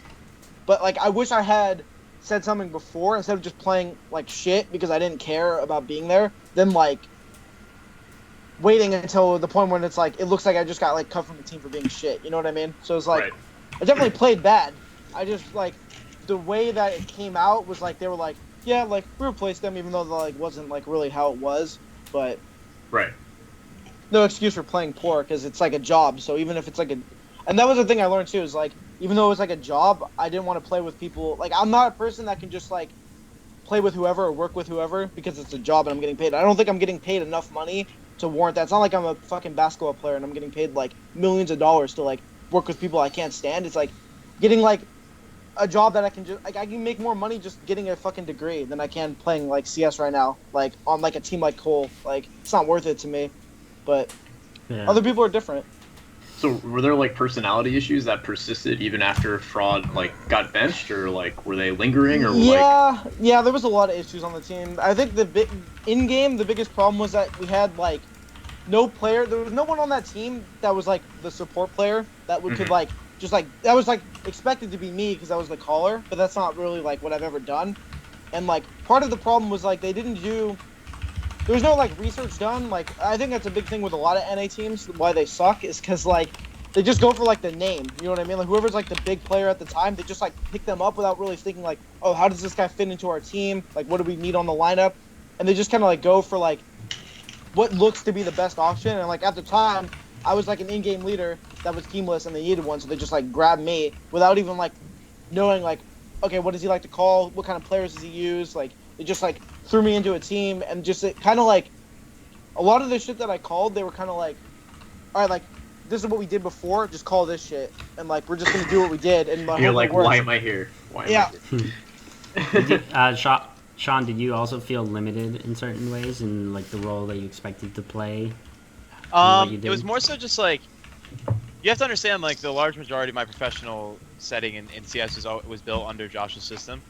But like I wish I had said something before instead of just playing like shit because I didn't care about being there. Then like waiting until the point when it's like it looks like I just got like cut from the team for being shit. You know what I mean? So it's like Right. I definitely played bad. I just like the way that it came out was like they were like, yeah, like we replaced them even though like wasn't like really how it was. But Right. no excuse for playing poor because it's like a job. So even if it's like and that was the thing I learned too is like even though it was like a job, I didn't want to play with people. Like I'm not a person that can just like play with whoever or work with whoever because it's a job and I'm getting paid. I don't think I'm getting paid enough money to warrant that. It's not like I'm a fucking basketball player and I'm getting paid like millions of dollars to like work with people I can't stand. It's like getting like a job that I can just like I can make more money just getting a fucking degree than I can playing like CS right now. Like on like a team like Cole. Like it's not worth it to me. But other people are different. So were there like personality issues that persisted even after Fraud like got benched, or like were they lingering, or yeah, there was a lot of issues on the team. I think the in-game the biggest problem was that we had like no player. There was no one on that team that was like the support player that would could like just like that was like expected to be me because I was the caller, but that's not really like what I've ever done. And like part of the problem was like they didn't do. There was no like research done. Like I think that's a big thing with a lot of NA teams. Why they suck is because like they just go for like the name. You know what I mean? Like whoever's like the big player at the time, they just like pick them up without really thinking like, oh, how does this guy fit into our team? Like what do we need on the lineup? And they just kind of like go for like what looks to be the best option. And like at the time, I was like an in-game leader that was teamless and they needed one, so they just like grabbed me without even like knowing like, okay, what does he like to call? What kind of players does he use? Like they just like threw me into a team and just kind of like a lot of the shit that I called, they were kind of like, all right, like this is what we did before, just call this shit, and like we're just gonna do what we did. And you're like, why am I here? Why am I here? Sean, did you also feel limited in certain ways in like the role that you expected to play? It was more so just like you have to understand like the large majority of my professional setting in CS was built under Josh's system.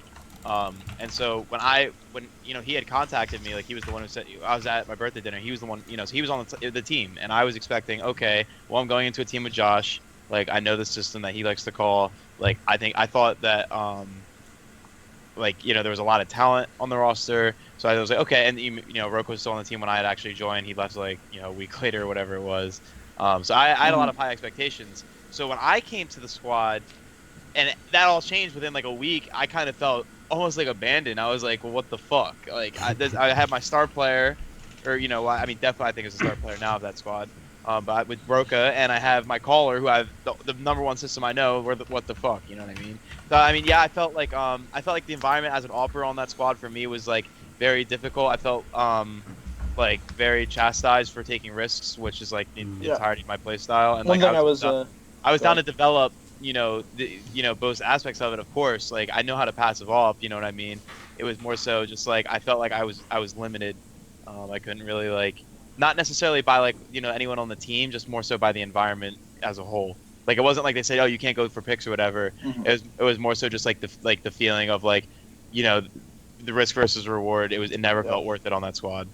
And so when you know he had contacted me, like he was the one who said I was at my birthday dinner. He was the one, you know, so he was on the team, and I was expecting, okay, well I'm going into a team with Josh. Like I know the system that he likes to call. Like I thought that like you know there was a lot of talent on the roster, so I was like okay. And you know Roko was still on the team when I had actually joined. He left like you know a week later or whatever it was. So I had a lot of high expectations. So when I came to the squad, and that all changed within like a week, I kind of felt almost like abandoned. I was like, well, what the fuck? Like, I had my star player, or you know, I mean, definitely I think is a star player now of that squad. But with Broca, and I have my caller, who I have the number one system I know. What the fuck? You know what I mean? So I mean, yeah, I felt like the environment as an AWPer on that squad for me was like very difficult. I felt like very chastised for taking risks, which is like the entirety of my play style. And one like thing I was down to develop. You know, both aspects of it, of course. Like I know how to passive off. You know what I mean? It was more so just like I felt like I was limited. I couldn't really like, not necessarily by like you know anyone on the team, just more so by the environment as a whole. Like it wasn't like they said, oh, you can't go for picks or whatever. It was more so just like the feeling of like, you know, the risk versus reward. It never felt worth it on that squad.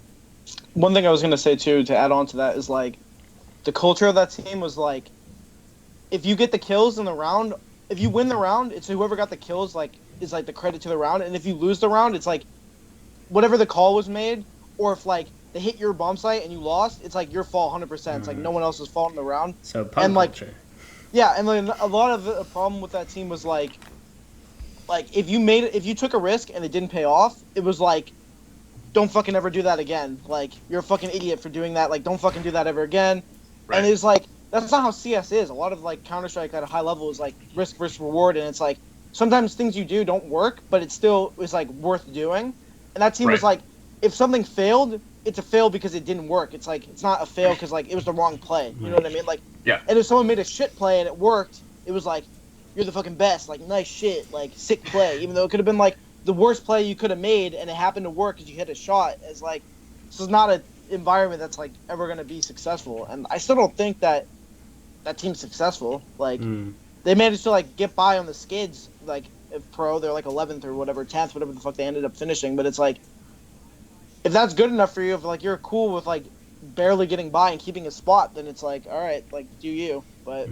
One thing I was gonna say too to add on to that is like, the culture of that team was like, if you get the kills in the round, if you win the round, it's whoever got the kills like is like the credit to the round, and if you lose the round, it's like whatever the call was made, or if like they hit your bomb site and you lost, it's like your fault 100%. It's like no one else's fault in the round. So pub culture. Yeah, and then a lot of the problem with that team was like if you took a risk and it didn't pay off, it was like, don't fucking ever do that again. Like you're a fucking idiot for doing that. Like don't fucking do that ever again. Right. And it's like, that's not how CS is. A lot of like Counter-Strike at a high level is like risk versus reward, and it's like sometimes things you do don't work, but it still is like worth doing. And that team was like, if something failed, it's a fail because it didn't work. It's like it's not a fail because like it was the wrong play. You know what I mean? Like and if someone made a shit play and it worked, it was like you're the fucking best. Like nice shit, like sick play. Even though it could have been like the worst play you could have made, and it happened to work because you hit a shot. It's like this is not an environment that's like ever gonna be successful. And I still don't think that team's successful. Like they managed to like get by on the skids, like if pro they're like 11th or whatever, 10th, whatever the fuck they ended up finishing. But it's like, if that's good enough for you, if like you're cool with like barely getting by and keeping a spot, then it's like, all right, like do you. But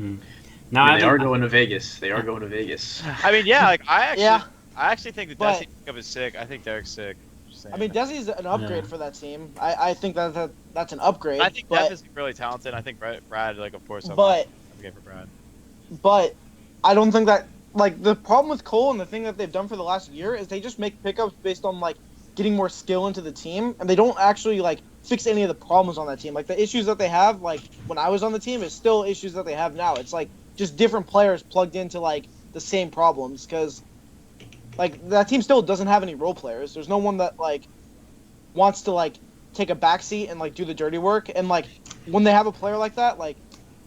now they are going to Vegas. They are going to Vegas. I mean, yeah, like I actually think the Desi pickup is sick. I think Derek's sick. I mean, Desi's an upgrade for that team. I think that's an upgrade. I think Def is really talented. I think Brad, like, of course, I'm a game for Brad. But I don't think that, like, the problem with Cole and the thing that they've done for the last year is they just make pickups based on, like, getting more skill into the team, and they don't actually, like, fix any of the problems on that team. Like the issues that they have, like when I was on the team, is still issues that they have now. It's like just different players plugged into like the same problems because like that team still doesn't have any role players. There's no one that like wants to like take a backseat and like do the dirty work. And like when they have a player like that, like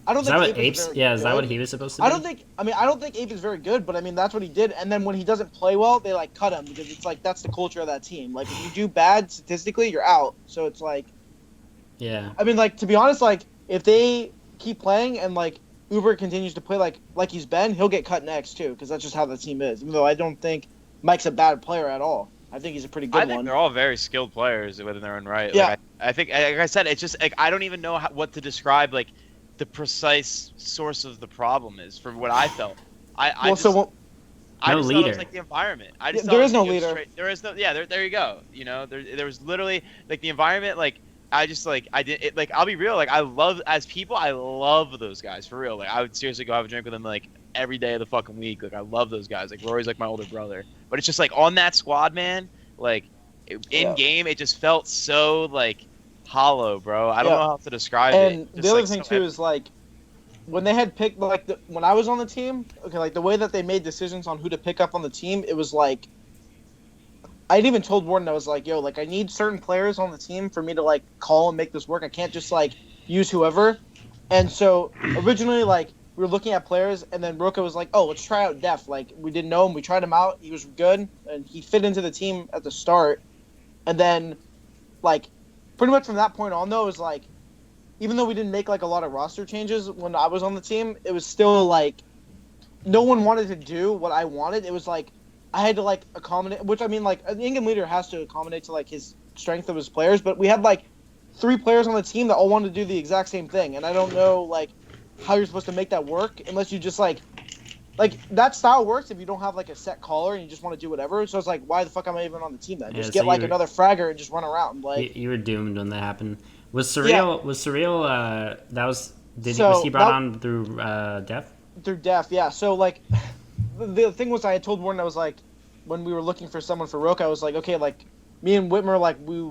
I don't think Ape is very yeah, is good. that what he was supposed to be? I don't think Ape is very good, but I mean that's what he did. And then when he doesn't play well, they like cut him because it's like that's the culture of that team. Like if you do bad statistically, you're out. So it's like, yeah. I mean, like to be honest, like if they keep playing and like Uber continues to play like he's been, he'll get cut next too because that's just how the team is. Even though I don't think Mike's a bad player at all. I think he's a pretty good one. I think they're all very skilled players within their own right. Yeah. Like, I think, like I said, it's just like I don't even know what to describe like the precise source of the problem is for what I felt. I just thought it was like the environment. I just there is no leader. There is no. Yeah, there you go. You know, there was literally like the environment. Like I just like I did it. Like I'll be real. Like I love as people. I love those guys for real. Like I would seriously go have a drink with them like every day of the fucking week. Like I love those guys. Like Rory's like my older brother. But it's just like on that squad, man. Like in game, it just felt so like hollow, bro. I don't know how to describe it. And the other thing too is like when they had picked like when I was on the team, okay, like the way that they made decisions on who to pick up on the team, it was like I'd even told Warden I was like, yo, like I need certain players on the team for me to like call and make this work. I can't just like use whoever. And so originally like we were looking at players, and then Roka was like, oh, let's try out Def. Like, we didn't know him. We tried him out. He was good, and he fit into the team at the start. And then, like, pretty much from that point on, though, it was like, even though we didn't make, like, a lot of roster changes when I was on the team, it was still, like, no one wanted to do what I wanted. It was like, I had to, like, accommodate, which, I mean, like, an England leader has to accommodate to, like, his strength of his players. But we had, like, 3 players on the team that all wanted to do the exact same thing. And I don't know, like, how you're supposed to make that work unless you just like that style works if you don't have like a set caller and you just want to do whatever. So it's like, why the fuck am I even on the team then? Just get like another fragger and just run around. Like you were doomed when that happened. Was Surreal? Yeah. Was Surreal? Was he brought on through Def? Through Def, yeah. So like the thing was, I had told Warren, I was like, when we were looking for someone for Roka, I was like, okay, like me and Whitmer, like we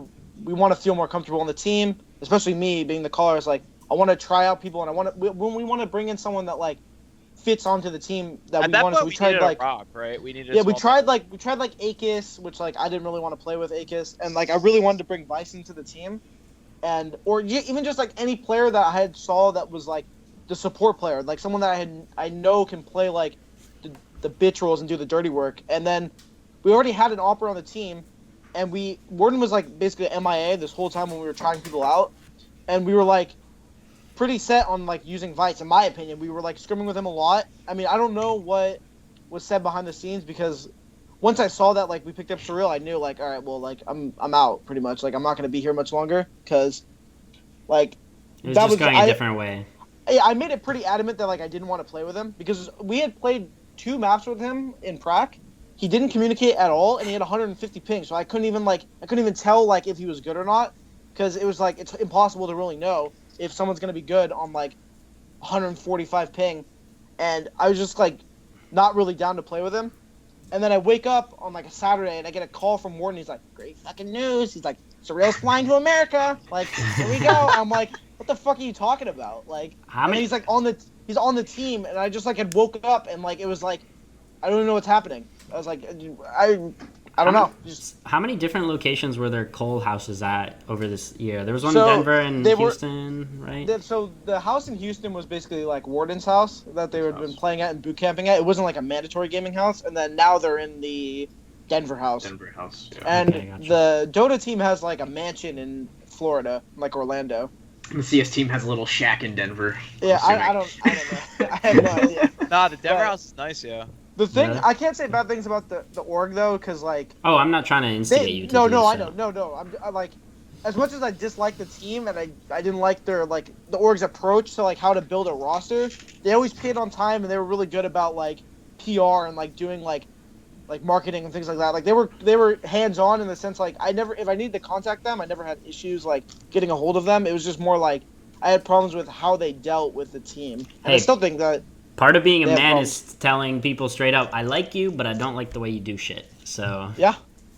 want to feel more comfortable on the team, especially me being the caller. I was like, I want to try out people, and we want to bring in someone that like fits onto the team that we want. So we tried like rock, right? We needed we tried like Akis, which like I didn't really want to play with Akis, and like I really wanted to bring Vice into the team, and or even just like any player that I had saw that was like the support player, like someone that I know can play like the bitch roles and do the dirty work. And then we already had an opera on the team, and Warden was like basically MIA this whole time when we were trying people out, and we were like pretty set on like using Vice. In my opinion, we were like scrimming with him a lot. I mean, I don't know what was said behind the scenes, because once I saw that like we picked up Surreal, I knew like, all right, well, like I'm out pretty much. Like I'm not gonna be here much longer, because like it was just going a different way. I made it pretty adamant that like I didn't want to play with him, because we had played 2 maps with him in Prac. He didn't communicate at all, and he had 150 ping, so I couldn't even tell like if he was good or not, because it was like it's impossible to really know if someone's gonna be good on like 145 ping. And I was just like not really down to play with him. And then I wake up on like a Saturday and I get a call from Warden. He's like, great fucking news. He's like, Surreal's flying to America. Like, here we go. I'm like, what the fuck are you talking about? Like, and he's like he's on the team, and I just like had woke up and like it was like I don't even know what's happening. I was like, I don't know. How many different locations were there coal houses at over this year? There was one in Denver and Houston, right? So the house in Houston was basically like Warden's house that they had been playing at and boot camping at. It wasn't like a mandatory gaming house. And then now they're in the Denver house. Yeah. And the Dota team has like a mansion in Florida, like Orlando. And the CS team has a little shack in Denver. Yeah, I don't know. I have no idea. Nah, the Denver house is nice, yeah. The thing, I can't say bad things about the org though, because like. Oh, I'm not trying to instigate you. I know. No. I'm like, as much as I dislike the team and I didn't like their like the org's approach to like how to build a roster. They always paid on time, and they were really good about like PR and like doing like marketing and things like that. Like they were hands on in the sense like if I needed to contact them, I never had issues like getting a hold of them. It was just more like I had problems with how they dealt with the team. And I still think that. Part of being a man is telling people straight up, I like you, but I don't like the way you do shit. So yeah,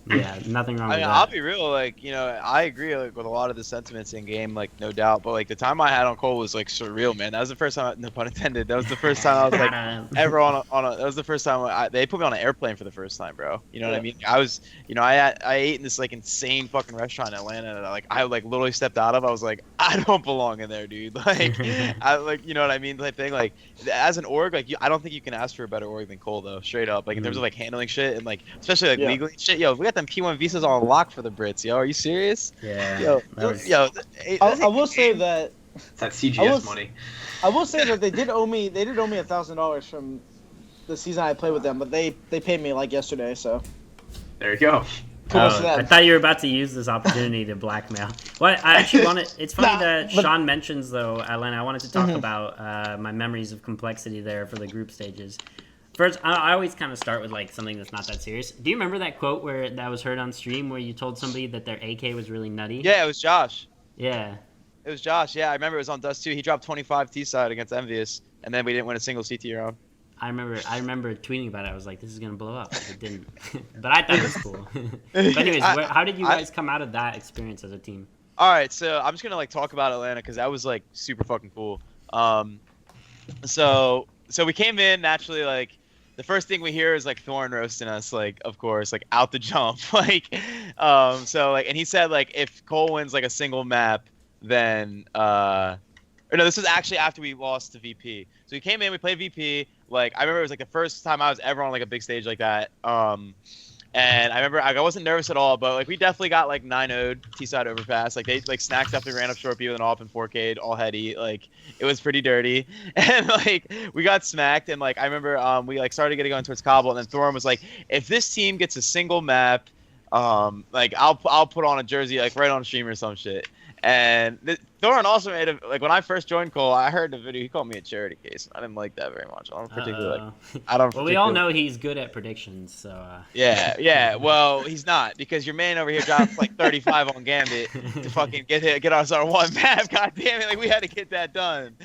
Yeah, nothing wrong I with mean, that. I'll be real, like, you know, I agree like with a lot of the sentiments in game, like no doubt. But like the time I had on Cole was like surreal, man. That was the first time, no pun intended. That was the first time I was like ever on a. That was the first time they put me on an airplane for the first time, bro. You know what I mean? I was, you know, I ate in this like insane fucking restaurant in Atlanta that like I like literally stepped out of. I was like, I don't belong in there, dude. Like, I like, you know what I mean? Type thing. Like, as an org, like I don't think you can ask for a better org than Cole though. Straight up, like in terms of like handling shit and like especially like legally shit. Yo, we got them P1 visas on lock for the Brits, yo. Are you serious? Yeah. Yo, I will say that It's that CGS money. I will say that they did owe me $1,000 from the season I played with them, but they paid me like yesterday, so There you go. I thought you were about to use this opportunity to blackmail. Well, I actually wanted. It's funny that Sean mentions though, Atlanta. I wanted to talk about my memories of complexity there for the group stages. First, I always kind of start with like something that's not that serious. Do you remember that quote that was heard on stream where you told somebody that their AK was really nutty? Yeah, it was Josh. Yeah. It was Josh. Yeah, I remember it was on Dust 2. He dropped 25 T-side against Envious, and then we didn't win a single CT round. I remember tweeting about it. I was like, this is going to blow up. It didn't. But I thought it was cool. But anyways, how did you guys come out of that experience as a team? All right, so I'm just going to like talk about Atlanta because that was like super fucking cool. So we came in naturally like the first thing we hear is like Thorn roasting us, like of course, like out the jump, like so like and he said like if Cole wins like a single map, then or no, this was actually after we lost to VP. So we came in, we played VP. Like I remember it was like the first time I was ever on like a big stage like that. And I remember I wasn't nervous at all, but like we definitely got like 9-0'd T-side overpass. Like they like snack stuff and ran up short B with an off and 4K'd all heady. Like it was pretty dirty. And like we got smacked and like I remember we like started getting going towards Cobble and then Thorn was like, if this team gets a single map, like I'll put on a jersey like right on stream or some shit. And Thorin also made a like when I first joined Cole, I heard the video. He called me a charity case. I didn't like that very much. I don't particularly like. I don't. Well, we all know he's good at predictions, so. Yeah. Well, he's not because your man over here dropped like 35 on Gambit to fucking get us our one map. God damn it! Like we had to get that done.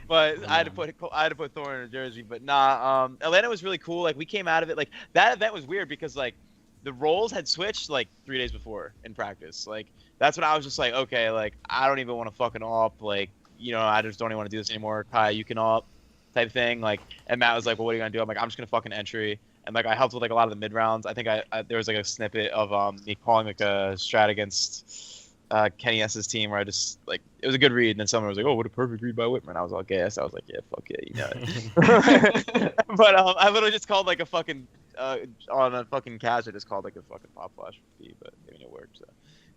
But I had to put Thorin in a jersey. But nah, Atlanta was really cool. Like we came out of it. Like that event was weird because like the roles had switched like 3 days before in practice. Like. That's when I was just like, okay, like, I don't even want to fucking op. Like, you know, I just don't even want to do this anymore. Kai, you can op type thing. Like, and Matt was like, well, what are you going to do? I'm like, I'm just going to fucking entry. And, like, I helped with, like, a lot of the mid-rounds. I think there was, like, a snippet of me calling, like, a strat against Kenny S's team where I just, like, it was a good read. And then someone was like, oh, what a perfect read by Witmer. And I was all gassed. I was like, yeah, fuck yeah, you know it. But I literally just called, like, a fucking, on a fucking catch, I just called, like, a fucking pop flash for B. But, I mean, it worked, so.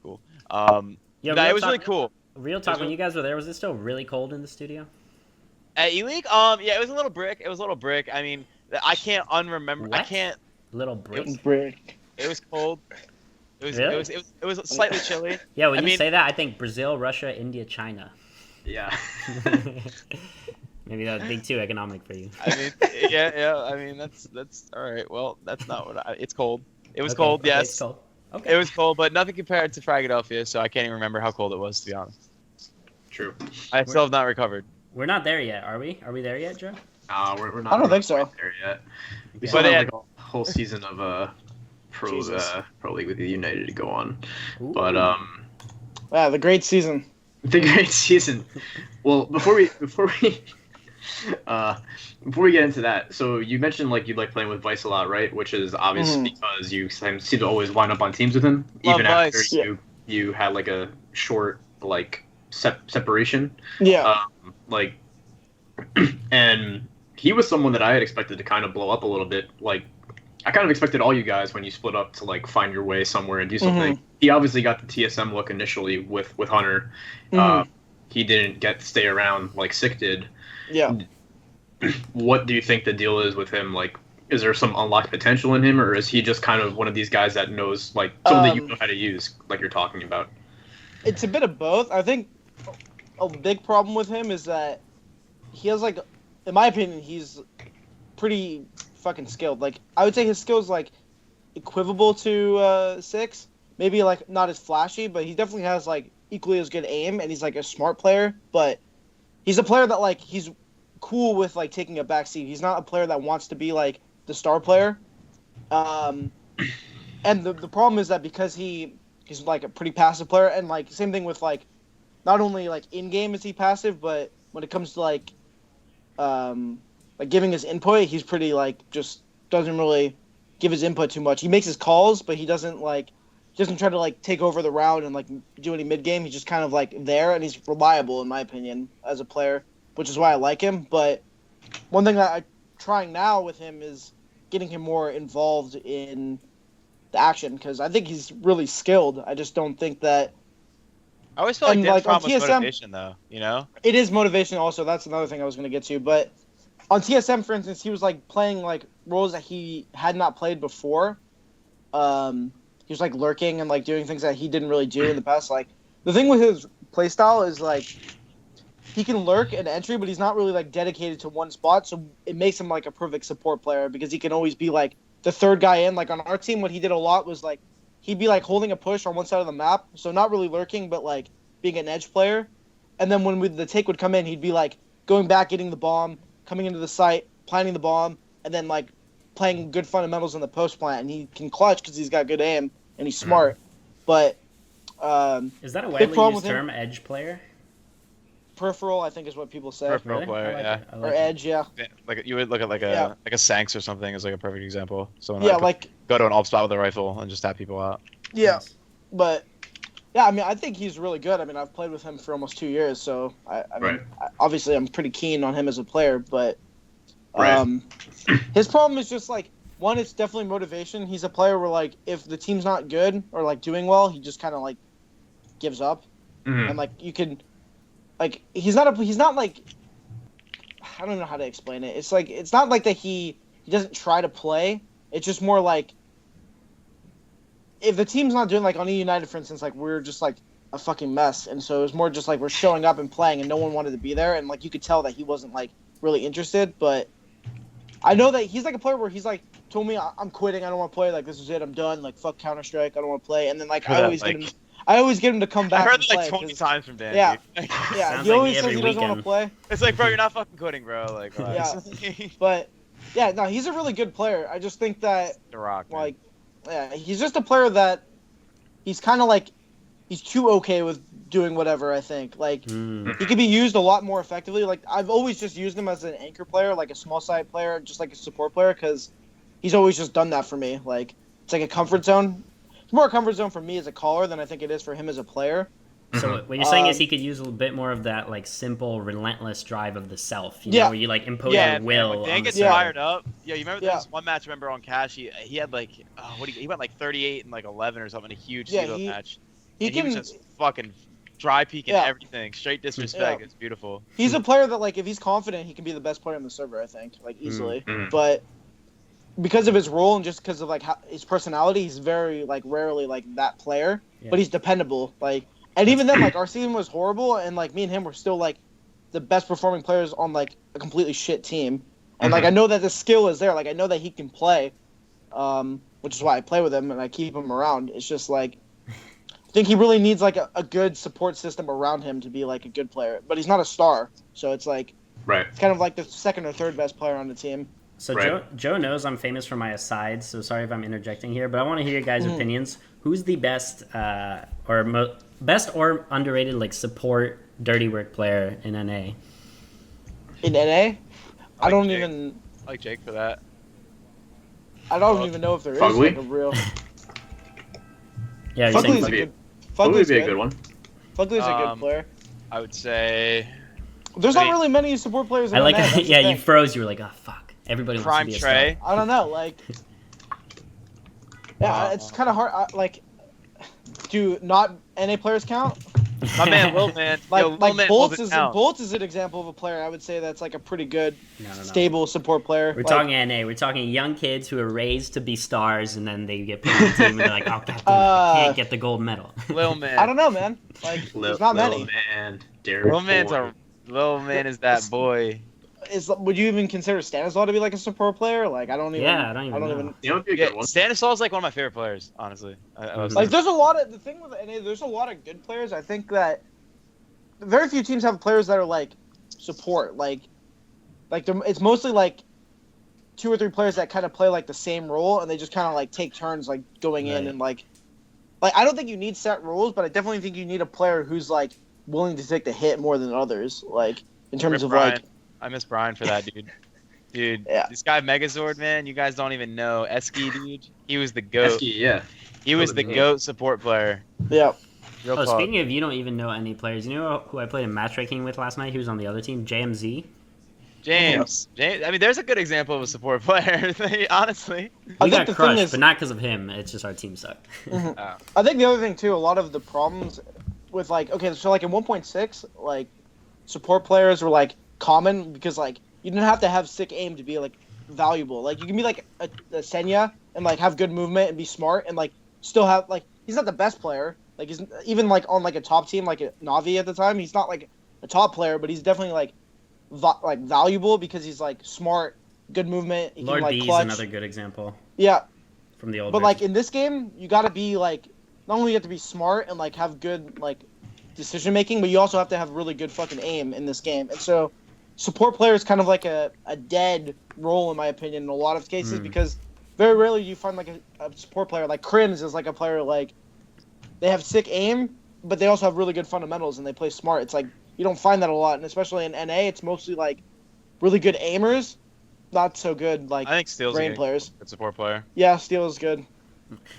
Cool. It was really cool. Real talk, when you guys were there, was it still really cold in the studio? At E-League? Yeah, it was a little brick. I mean, I can't unremember. What? I can't. Little brick. It was cold. Really? It was slightly chilly. Yeah, when you say that, I think Brazil, Russia, India, China. Yeah. Maybe that was big too economic for you. I mean, yeah. I mean, that's all right. Well, that's not what it's cold. It was cold. Yes. It's cold. Okay. It was cold, but nothing compared to Philadelphia, so I can't even remember how cold it was, to be honest. True. I still have not recovered. We're not there yet, are we? Are we there yet, Joe? We're not. I don't think so. There yet. We But still have like a whole season of Pro League with the United to go on. Ooh. But Yeah, the great season. the great season. Well, before we get into that, so you mentioned like you like playing with Vice a lot, right? Which is obvious because you seem to always wind up on teams with him, even after you had like a short like separation. Yeah. Like, and he was someone that I had expected to kind of blow up a little bit. Like, I kind of expected all you guys when you split up to like find your way somewhere and do something. He obviously got the TSM look initially with Hunter. He didn't get to stay around like Sick did. Yeah. What do you think the deal is with him? Like, is there some unlocked potential in him, or is he just kind of one of these guys that knows like something that you know how to use, like you're talking about? It's a bit of both. I think a big problem with him is that he has like, in my opinion, he's pretty fucking skilled. Like, I would say his skills like equivalent to Six. Maybe like not as flashy, but he definitely has like equally as good aim, and he's like a smart player. But he's a player that like he's cool with like taking a backseat. He's not a player that wants to be like the star player. And the problem is that because he's like a pretty passive player, and like same thing with like not only like in game is he passive, but when it comes to like giving his input, he's pretty like just doesn't really give his input too much. He makes his calls, but he doesn't try to like take over the round and like do any mid game. He's just kind of like there, and he's reliable in my opinion as a player, which is why I like him. But one thing that I'm trying now with him is getting him more involved in the action, because I think he's really skilled. I just don't think that. I always feel like And, Dan's like, on problem was TSM motivation, though. You know? It is motivation also. That's another thing I was going to get to. But on TSM, for instance, he was like playing like roles that he had not played before. He was like lurking and like doing things that he didn't really do in the past. Like the thing with his playstyle is like he can lurk in entry, but he's not really like dedicated to one spot. So it makes him like a perfect support player because he can always be like the third guy in. Like on our team, what he did a lot was like he'd be like holding a push on one side of the map, so not really lurking, but like being an edge player. And then when the take would come in, he'd be like going back, getting the bomb, coming into the site, planting the bomb, and then like playing good fundamentals in the post plant. And he can clutch because he's got good aim and he's smart. But is that a big widely problem used with him- term, edge player? peripheral, I think, is what people say. Peripheral Really? player, I like yeah. it. I Or like it. edge, yeah. Like you would look at like a Sanks or something as like a perfect example. Someone Yeah, that could like go to an alt spot with a rifle and just tap people out. yeah. Nice. But yeah, I mean, I think he's really good. I mean, I've played with him for almost 2 years, so I mean, obviously, I'm pretty keen on him as a player. But his problem is just like one, it's definitely motivation. He's a player where like if the team's not good or like doing well, he just kind of like gives up, and like you can, like he's not like I don't know how to explain it. It's like it's not like that he doesn't try to play. It's just more like, if the team's not doing, like on E United, for instance, like we're just like a fucking mess, and so it was more just like we're showing up and playing, and no one wanted to be there, and like you could tell that he wasn't like really interested. But I know that he's like a player where he's like told me I'm quitting, I don't want to play, like this is it, I'm done, like fuck Counter-Strike, I don't want to play, and then like I always get him to come I back. heard and it like play, 20 times from Dan. Yeah. Dude. Yeah, Sounds he like always me says he every doesn't want to play. It's like, bro, you're not fucking quitting, bro. Like, relax. But yeah, no, he's a really good player. I just think that The Rock. Man. like, yeah, he's just a player that he's kind of like he's too okay with doing whatever. I think like he could be used a lot more effectively. Like I've always just used him as an anchor player, like a small side player, just like a support player, because he's always just done that for me. Like it's like a comfort zone. It's more a comfort zone for me as a caller than I think it is for him as a player. So what you're saying is he could use a little bit more of that like simple, relentless drive of the self. You know, where you like impose your will. When Dan on gets the server. fired up, you remember there was one match. Remember on Cash, he had like he went like 38 and like 11 or something, a huge solo match. He was just fucking dry peeking everything, straight disrespect. It's beautiful. He's a player that like if he's confident, he can be the best player on the server. I think like easily, but because of his role and just because of like his personality, he's very like rarely like that player. Yeah. But he's dependable. Like. And even then, like, our season was horrible, and, like, me and him were still, like, the best performing players on, like, a completely shit team. And, like, I know that the skill is there. Like, I know that he can play, which is why I play with him and I keep him around. It's just, like, I think he really needs, like, a good support system around him to be, like, a good player. But he's not a star, so it's, like, it's kind of like the second or third best player on the team. So Joe knows I'm famous for my asides, so sorry if I'm interjecting here, but I want to hear your guys' opinions. Who's the best best or underrated like support dirty work player in NA? In NA? I don't Jake. even... I like Jake for that. I don't even know if there is Fugly? like a real... Yeah, you're saying Fugly would be a good one. Fugly's a good player. I would say... There's not really many support players in NA. Yeah, you froze. You were like, oh, fuck. Everybody wants to be a star. Trey. I don't know, like... Yeah, it's kind of hard. Do not NA players count? My man, Will Man. Bolts is an example of a player I would say that's like a pretty good, stable support player. We're talking NA. We're talking young kids who are raised to be stars, and then they get put on the team, and they're like, oh, God, I can't get the gold medal. Lil Man. I don't know, man. Like, there's not many. Lil Man is that boy. Would you even consider Stanislaw to be like a support player? Like I don't even. Yeah, I don't even. You know, would be a good one. Stanislaw is like one of my favorite players, honestly. Like there's a lot of the thing with NA. There's a lot of good players. I think that very few teams have players that are like support. Like it's mostly like 2 or 3 players that kind of play like the same role, and they just kind of like take turns like going in and like I don't think you need set rules, but I definitely think you need a player who's like willing to take the hit more than others, like in terms of Brian. like. I miss Brian for that, dude. Dude, Yeah. this guy Megazord, man, you guys don't even know. Eski, dude, he was the GOAT. Eski, yeah. He was the GOAT support player. Yeah. Real Oh, talk. speaking of, you don't even know any players. You know who I played in matchmaking with last night? He was on the other team, JMZ. James, I mean, there's a good example of a support player, honestly. I We think got the crushed, thing is, but not because of him. It's just our team sucked. I think the other thing too, a lot of the problems with like, okay, so like in 1.6, like support players were like common because like you didn't have to have sick aim to be like valuable. Like you can be like a Senya and like have good movement and be smart and like still have like he's not the best player. Like he's even like on like a top team like a Navi at the time. He's not like a top player, but he's definitely like valuable because he's like smart, good movement. He Lord can, like, B is clutch. another good example Yeah, from the old. but version. like in this game, you got to be like not only you have to be smart and like have good like decision making, but you also have to have really good fucking aim in this game. And so support player is kind of like a dead role in my opinion in a lot of cases because very rarely you find like a support player like Crims is like a player like they have sick aim, but they also have really good fundamentals and they play smart. It's like you don't find that a lot, and especially in NA, it's mostly like really good aimers, not so good like I think Steel's brain a players. good support player. Yeah, Steel is good.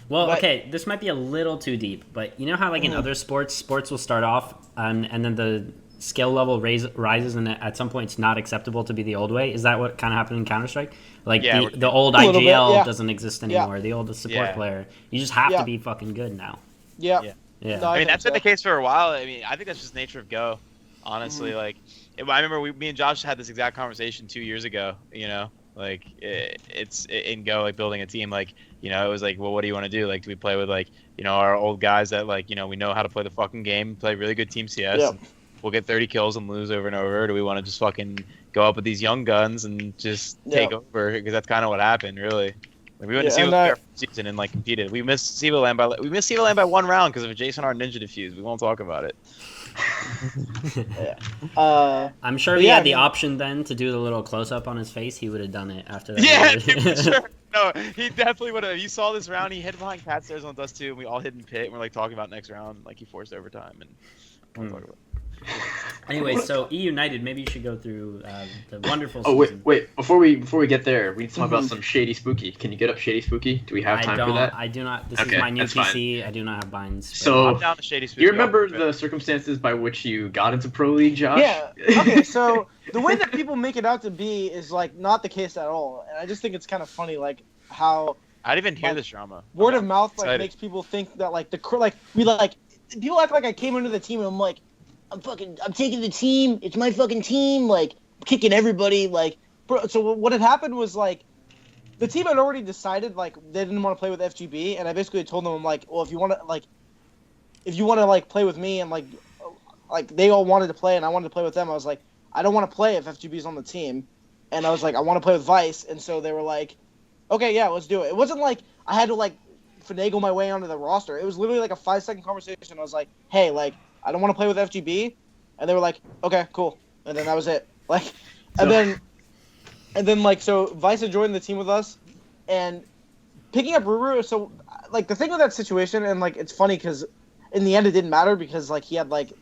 Well, But- okay, this might be a little too deep, but you know how like in other sports will start off and then the skill level rises and at some point it's not acceptable to be the old way? Is that what kind of happened in Counter-Strike? Like Yeah, the old A little bit, IGL yeah. doesn't exist anymore. The old support Yeah. player. You just have Yeah. to be fucking good now. Yeah. Yeah. Yeah. No, I mean, think that's been so. the case for a while. I mean, I think that's just nature of Go, honestly. Like, I remember me and Josh had this exact conversation 2 years ago, you know? Like, it's in Go, like, building a team, like, you know, it was like, well, what do you want to do? Like, do we play with, like, you know, our old guys that, like, you know, we know how to play the fucking game, play really good Team CS, Yeah. and we'll get 30 kills and lose over and over? Or do we want to just fucking go up with these young guns and just take over? Because that's kind of what happened, really. Like, we went to Yeah, SEA and Premier season and like competed. We missed SEA Land by 1 round because of a Jason R ninja defuse. We won't talk about it. I'm sure But if he yeah, had I the mean- option then to do the little close up on his face, he would have done it after that. Yeah, for sure. No, he definitely would have. You saw this round. He hid behind cat stairs on Dust 2, and we all hid in pit. And we're like talking about next round. Like he forced overtime, and we'll talk about it. Anyway, so E United, maybe you should go through the wonderful Oh season. wait! Before we get there, we need to talk about some Shady Spooky. Can you get up Shady Spooky? Do we have time for that? I do not. This Okay, is my new that's fine. PC. I do not have binds. but- So- I'm down to Shady Spooky. Do you remember the circumstances by which you got into Pro League, Josh? Yeah. Okay, so the way that people make it out to be is like not the case at all, and I just think it's kind of funny, like how I didn't even hear like, this drama. word of mouth like excited. makes people think that like people act like I came into the team and I'm like I'm taking the team. It's my fucking team. Like kicking everybody. Like bro. So what had happened was like the team had already decided like they didn't want to play with FGB, and I basically told them I'm like, well, if you want to like play with me and like they all wanted to play and I wanted to play with them, I was like, I don't want to play if FGB's on the team, and I was like, I want to play with Vice, and so they were like, okay, yeah, let's do it. It wasn't like I had to like finagle my way onto the roster. It was literally like a 5-second conversation. I was like, hey, like I don't want to play with FGB, and they were like, okay, cool, and then that was it. Like, and then like so Vice had joined the team with us, and picking up Ruru. So like the thing with that situation, and like it's funny because in the end it didn't matter because like he had like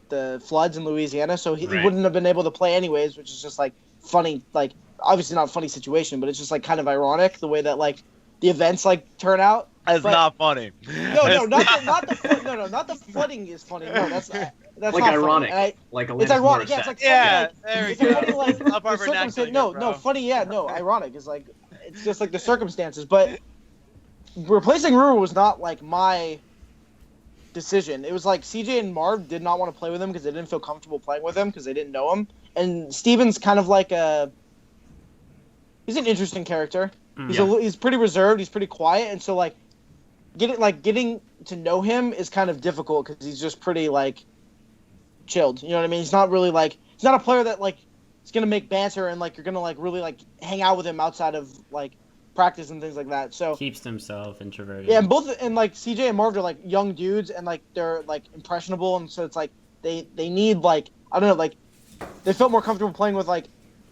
the floods in Louisiana, so he Right. wouldn't have been able to play anyways, which is just like funny, like obviously not a funny situation, but it's just like kind of ironic the way that like the events like turn out. That's But- not funny. No, not the flooding is funny. No, that's like not ironic, funny. like a It's ironic. Yeah, it's like funny, Yeah, like, there we it's funny, go. like Up our the vernacular circumstance. here, No, bro. no, funny. Yeah, no, ironic is like it's just like the circumstances. But replacing Ruru was not like my decision. It was like CJ and Marv did not want to play with him because they didn't feel comfortable playing with him because they didn't know him. And Steven's kind of like he's an interesting character. He's pretty reserved. He's pretty quiet, and so like getting to know him is kind of difficult because he's just pretty like chilled. You know what I mean? He's not really like he's not a player that like is gonna make banter and like you're gonna like really like hang out with him outside of like practice and things like that. So Keeps himself introverted. yeah, and like CJ and Marv are like young dudes and like they're like impressionable, and so it's like they need like I don't know, like they felt more comfortable playing with like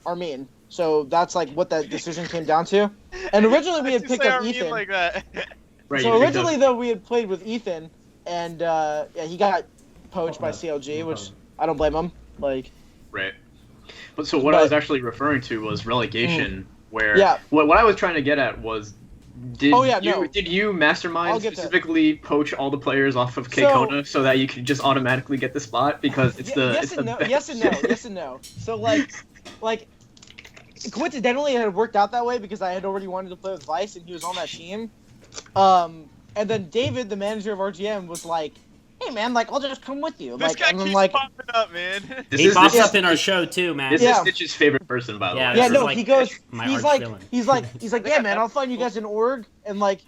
Armin. So that's like what that decision came down to. And originally we had picked up Ethan. Like that. Right, So originally though we had played with Ethan, and he got poached by CLG, which I don't blame him. Like. Right. But so what I was actually referring to was relegation, where what I was trying to get at was, did you mastermind specifically poach all the players off of Kona so that you could just automatically get the spot because it's yes and no. So like coincidentally it had worked out that way because I had already wanted to play with Vice and he was on that team. And then David, the manager of RGM, was like, "Hey man, like I'll just come with you." This guy keeps popping up, man. He pops up in our show too, man. This is Stitch's favorite person, by the way. Yeah, no, he goes. He's like, yeah, man, I'll find you guys an org, and like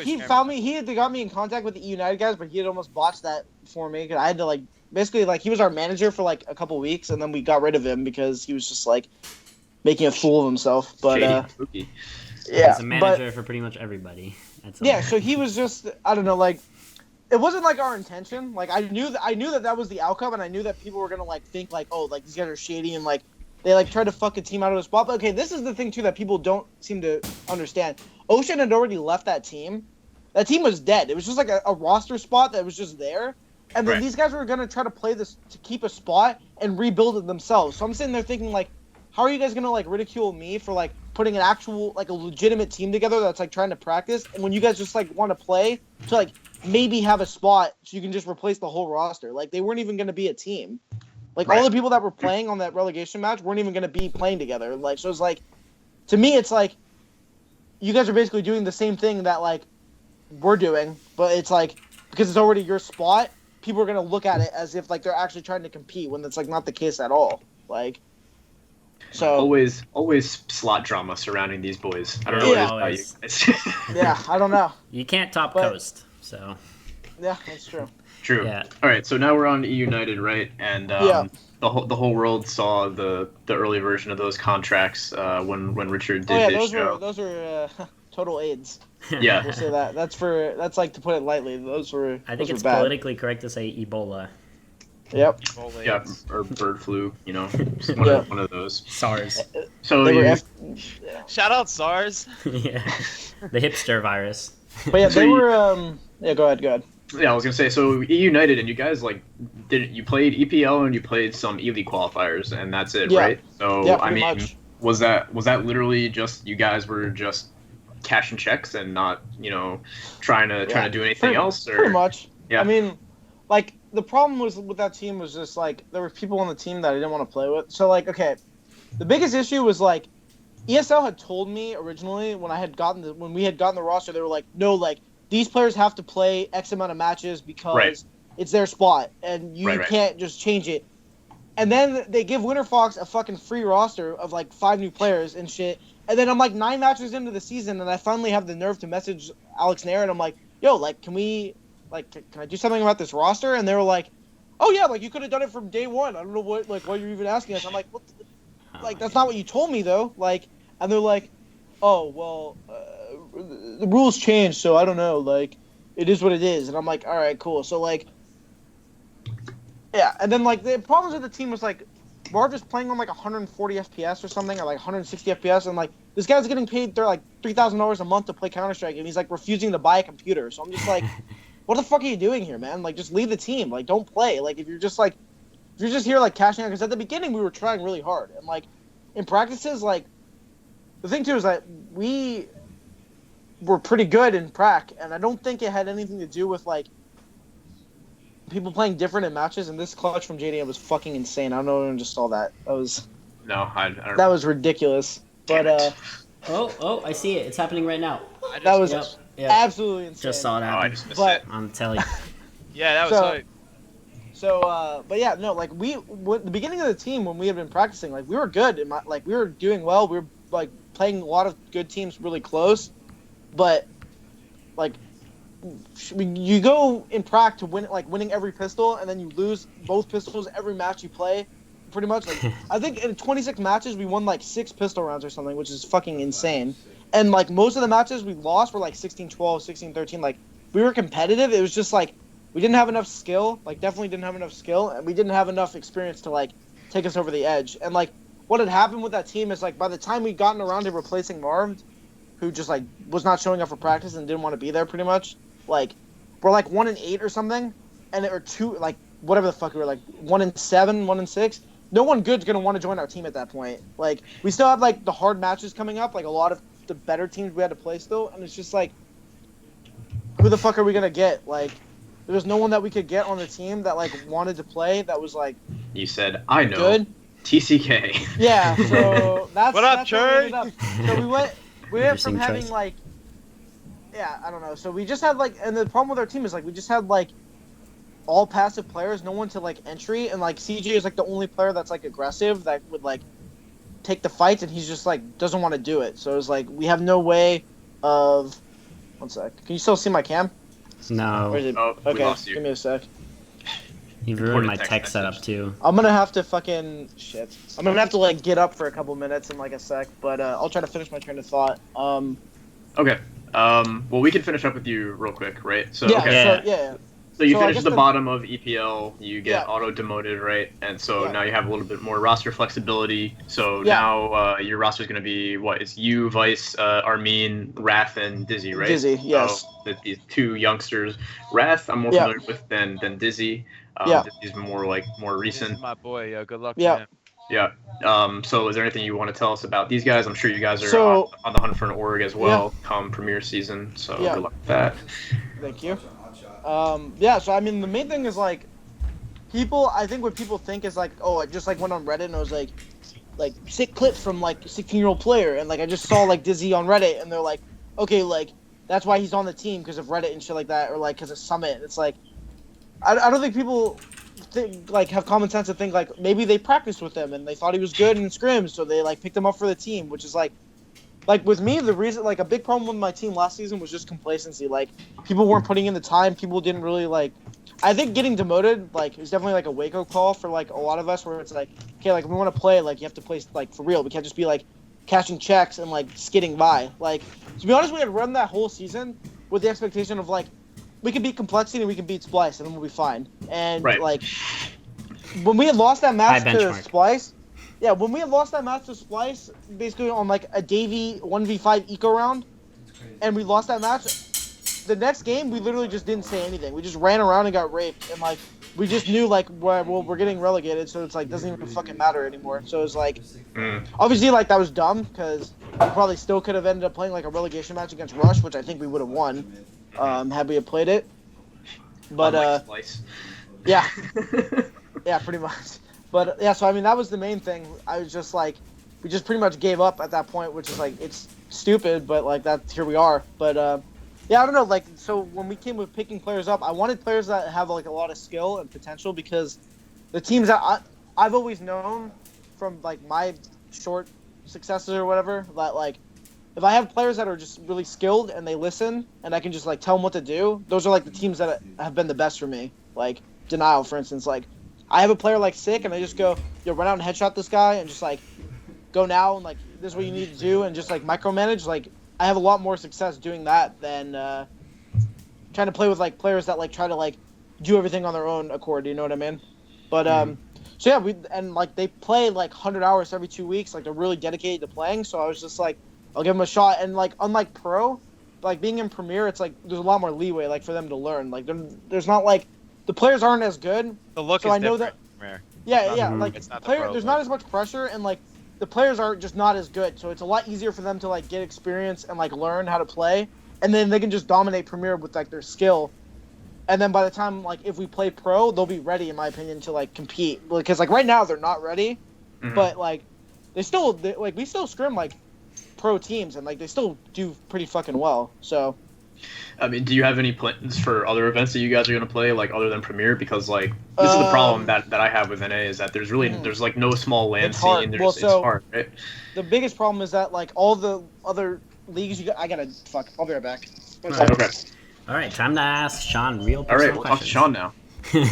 he found me. He had got me in contact with the United guys, but he had almost botched that for me because I had to basically he was our manager for like a couple weeks, and then we got rid of him because he was just like making a fool of himself. But spooky. Yeah, he's a manager for pretty much everybody. So he was just I don't know like. It wasn't like our intention. Like I knew that was the outcome, and I knew that people were gonna like think like, oh, like these guys are shady, and like they like tried to fuck a team out of a spot. But okay, this is the thing too that people don't seem to understand. Ocean had already left that team. That team was dead. It was just like a roster spot that was just there, and then these guys were gonna try to play this to keep a spot and rebuild it themselves. So I'm sitting there thinking like, how are you guys gonna like ridicule me for like putting an actual like a legitimate team together that's like trying to practice, and when you guys just like want to play to like maybe have a spot so you can just replace the whole roster. Like they weren't even going to be a team. Like all the people that were playing on that relegation match weren't even going to be playing together. Like so it's like to me it's like you guys are basically doing the same thing that like we're doing, but it's like because it's already your spot, people are going to look at it as if like they're actually trying to compete when that's like not the case at all. Like so always slot drama surrounding these boys. I don't know what it is about you guys. Yeah, I don't know. You can't top Coast. So. Yeah, that's true. True. Yeah. All right, so now we're on E United, right? And the whole world saw the early version of those contracts when Richard did his show. Those were total AIDS. Yeah. We'll say that. That's like to put it lightly. Those were. I think it's bad. politically correct to say Ebola. Yep. Yeah, or bird flu, one of those. SARS. So shout out SARS. Yeah. The hipster virus. But yeah, they were. Yeah, go ahead. Yeah, I was gonna say. So E United and you guys you played EPL and you played some ELEAGUE qualifiers and that's it, right? So I mean, much. was that literally just you guys were just cashing checks and not trying to do anything else? Or? Pretty much. Yeah. I mean, like the problem with that team was just like there were people on the team that I didn't want to play with. So like, okay, the biggest issue was like ESL had told me originally when we had gotten the roster, they were like, no, like. These players have to play X amount of matches because it's their spot, and you can't just change it. And then they give Winter Fox a fucking free roster of like 5 new players and shit. And then I'm like 9 matches into the season, and I finally have the nerve to message Alex Nair, and I'm like, yo, like, can I do something about this roster? And they were like, oh yeah, like you could have done it from day one. I don't know why you're even asking us. I'm like, what? Like that's not what you told me though. Like, and they're like, oh well. The rules changed, so I don't know. Like, it is what it is, and I'm like, all right, cool. So like, yeah, and then like the problems with the team was like, Marv is playing on like 140 FPS or something, or like 160 FPS, and like this guy's getting paid like $3,000 a month to play Counter-Strike, and he's like refusing to buy a computer. So I'm just like, what the fuck are you doing here, man? Like, just leave the team. Like, don't play. Like, if you're just here like cashing out, because at the beginning we were trying really hard, and like in practices, like the thing too is that we were pretty good in prac, and I don't think it had anything to do with like people playing different in matches. And this clutch from JDM was fucking insane. I don't know if anyone just saw that. I don't. That was ridiculous. But I see it. It's happening right now. That was absolutely insane. Just saw that. I just missed it. I'm telling you. Yeah, that was hype. So, but yeah, no, like the beginning of the team when we had been practicing, like we were good. We were doing well. We were like playing a lot of good teams really close. But, like, you go in prac to winning every pistol, and then you lose both pistols every match you play, pretty much. Like, I think in 26 matches, we won, like, 6 pistol rounds or something, which is fucking insane. And, like, most of the matches we lost were, like, 16-12, 16-13. Like, we were competitive. It was just, like, we didn't have enough skill. Like, definitely didn't have enough skill, and we didn't have enough experience to, like, take us over the edge. And, like, what had happened with that team is like by the time we gotten around to replacing Marv, who just like was not showing up for practice and didn't want to be there pretty much, like we're like 1-8 or something, and there were two like whatever the fuck we were like 1-7, 1-6. No one good's gonna want to join our team at that point. Like we still have like the hard matches coming up, like a lot of the better teams we had to play still, and it's just like, who the fuck are we gonna get? Like there was no one that we could get on the team that like wanted to play that was like. You said I know. Good. TCK. Yeah, so that's What up, that's where we Trey? ended up. So we went Interesting from having choice. like, yeah, I don't know. So we just had like, and the problem with our team is like we just had like all passive players, no one to like entry, and like CJ is like the only player that's like aggressive that would like take the fights, and he's just like doesn't want to do it. So it's like we have no way of. One sec. Can you still see my cam? No, Or is it? Oh, we Okay, lost you. give me a sec. you've ruined my Text tech message. setup too. I'm gonna have to fucking shit. I'm gonna have to like get up for a couple minutes in like a sec, but I'll try to finish my train of thought. Okay. Well, we can finish up with you real quick, right? So Yeah, okay. Yeah. So, yeah. So you So I finish guess at the the- bottom of EPL, you get Yeah. auto demoted, right? And so Yeah. now you have a little bit more roster flexibility. So Yeah. now your roster is going to be what? It's you, Vice, Armin, Wrath, and Dizzy, right? Dizzy, yes. So these two youngsters. Wrath, I'm more Yeah. familiar with than Dizzy. Yeah. Dizzy's more This recent. is my boy. Yo, good luck Yeah. to him. Yeah. So is there anything you want to tell us about these guys? I'm sure you guys are So- on the hunt for an org as well come Premier season. So Yeah. good luck with that. Thank you. Yeah, so I mean, the main thing is like, people. I think what people think is like, oh, I just like went on Reddit and I was like sick clips from like 16-year-old player, and like I just saw like Dizzy on Reddit, and they're like, okay, like that's why he's on the team because of Reddit and shit like that, or like because of Summit. It's like, I don't think people think like have common sense to think like maybe they practiced with him and they thought he was good in scrims, so they like picked him up for the team, which is like with me, the reason, like, a big problem with my team last season was just complacency. Like, people weren't putting in the time. People didn't really, like... I think getting demoted, like, is definitely, like, a wake-up call for, like, a lot of us where it's like, okay, like, if we want to play, like, you have to play, like, for real. We can't just be, like, cashing checks and, like, skidding by. Like, to be honest, we had run that whole season with the expectation of, like, we can beat Complexity and we can beat Splice, and then we'll be fine. And, Right. like, when we had lost that match High to benchmark. Splice... Yeah, when we had lost that match to Splice, basically on like a Davey 1v5 eco round, and we lost that match, the next game we literally just didn't say anything. We just ran around and got raped, and like we just knew like we're getting relegated, so it's like doesn't even fucking matter anymore. So it's like obviously like that was dumb because we probably still could have ended up playing like a relegation match against Rush, which I think we would have won had we had played it. But Unlike Splice. yeah, yeah, pretty much. But yeah, so I mean that was the main thing. I was just like, we just pretty much gave up at that point, which is like it's stupid, but like that here we are. But yeah, I don't know. Like so when we came with picking players up, I wanted players that have like a lot of skill and potential because the teams that I've always known from like my short successes or whatever that like if I have players that are just really skilled and they listen and I can just like tell them what to do, those are like the teams that have been the best for me. Like Denial, for instance, like. I have a player like Sick, and I just go, yo, run out and headshot this guy, and just like, go now, and like, this is what you need to do, and just like micromanage. Like, I have a lot more success doing that than trying to play with like players that like try to like do everything on their own accord. You know what I mean? But so yeah, like they play like 100 hours every 2 weeks. Like they're really dedicated to playing. So I was just like, I'll give them a shot. And like unlike Pro, like being in Premier, it's like there's a lot more leeway like for them to learn. Like there's not like the players aren't as good. The look So is I know different. Rare. Yeah, It's yeah, not- like it's not the player, pro, there's but- not as much pressure, and like the players are just not as good. So it's a lot easier for them to like get experience and like learn how to play, and then they can just dominate Premier with like their skill. And then by the time like if we play Pro, they'll be ready, in my opinion, to like compete. Because like right now they're not ready, but like we still scrim like Pro teams, and like they still do pretty fucking well. So. I mean, do you have any plans for other events that you guys are going to play, like, other than Premier? Because, like, this is the problem that I have with NA, is that there's really, there's, like, no small land It's hard. scene. Well, It's so- hard, right? The biggest problem is that like all the other leagues I gotta fuck. I'll be right back. One Alright. second. Okay. All right, time to ask Sean real All personal right, we'll talk to questions. Sean now.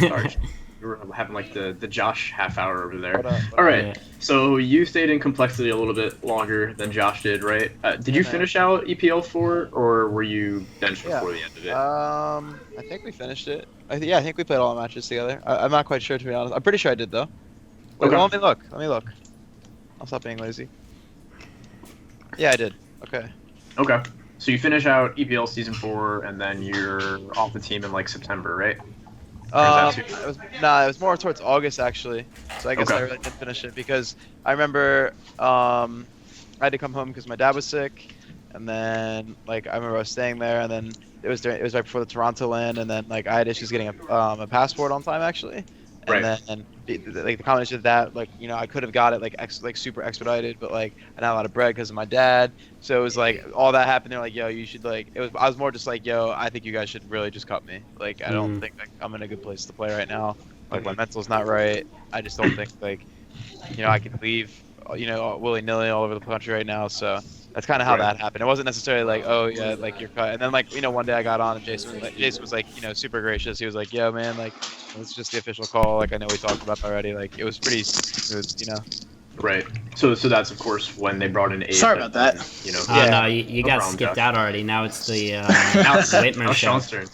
Sorry. We were having, like, the Josh half hour over there. What up? All right, Yeah. so you stayed in Complexity a little bit longer than Josh did, right? Did you Yeah. finish out EPL 4, or were you benched Yeah. before the end of it? I think we finished it. I think we played all the matches together. I'm not quite sure, to be honest. I'm pretty sure I did, though. Wait, Okay. let me look. I'll stop being lazy. Yeah, I did. Okay. Okay. So you finish out EPL season 4, and then you're off the team in like September, right? It was more towards August actually. So I guess I really didn't finish it because I remember I had to come home because my dad was sick, and then like I remember I was staying there, and then it was right before the Toronto land, and then like I had issues getting a passport on time actually, and then like the combination of that, like I could have got it like super expedited, but like I didn't have a lot of bread because of my dad, so it was like all that happened. They're like, yo, you should I was more just like, yo, I think you guys should really just cut me. Like I don't think like, I'm in a good place to play right now. Like my mental's not right. I just don't think like I can leave willy-nilly all over the country right now. So that's kind of how that happened. It wasn't necessarily like, oh yeah, like you're cut. And then like one day I got on and Jason was like super gracious. He was like, yo man, like it's just the official call. Like I know we talked about it already. Like it was pretty smooth. Right. So that's of course when they brought in AFF. Sorry about that. No, you got skipped out already. Now it's the Witmer show. Sean's turn.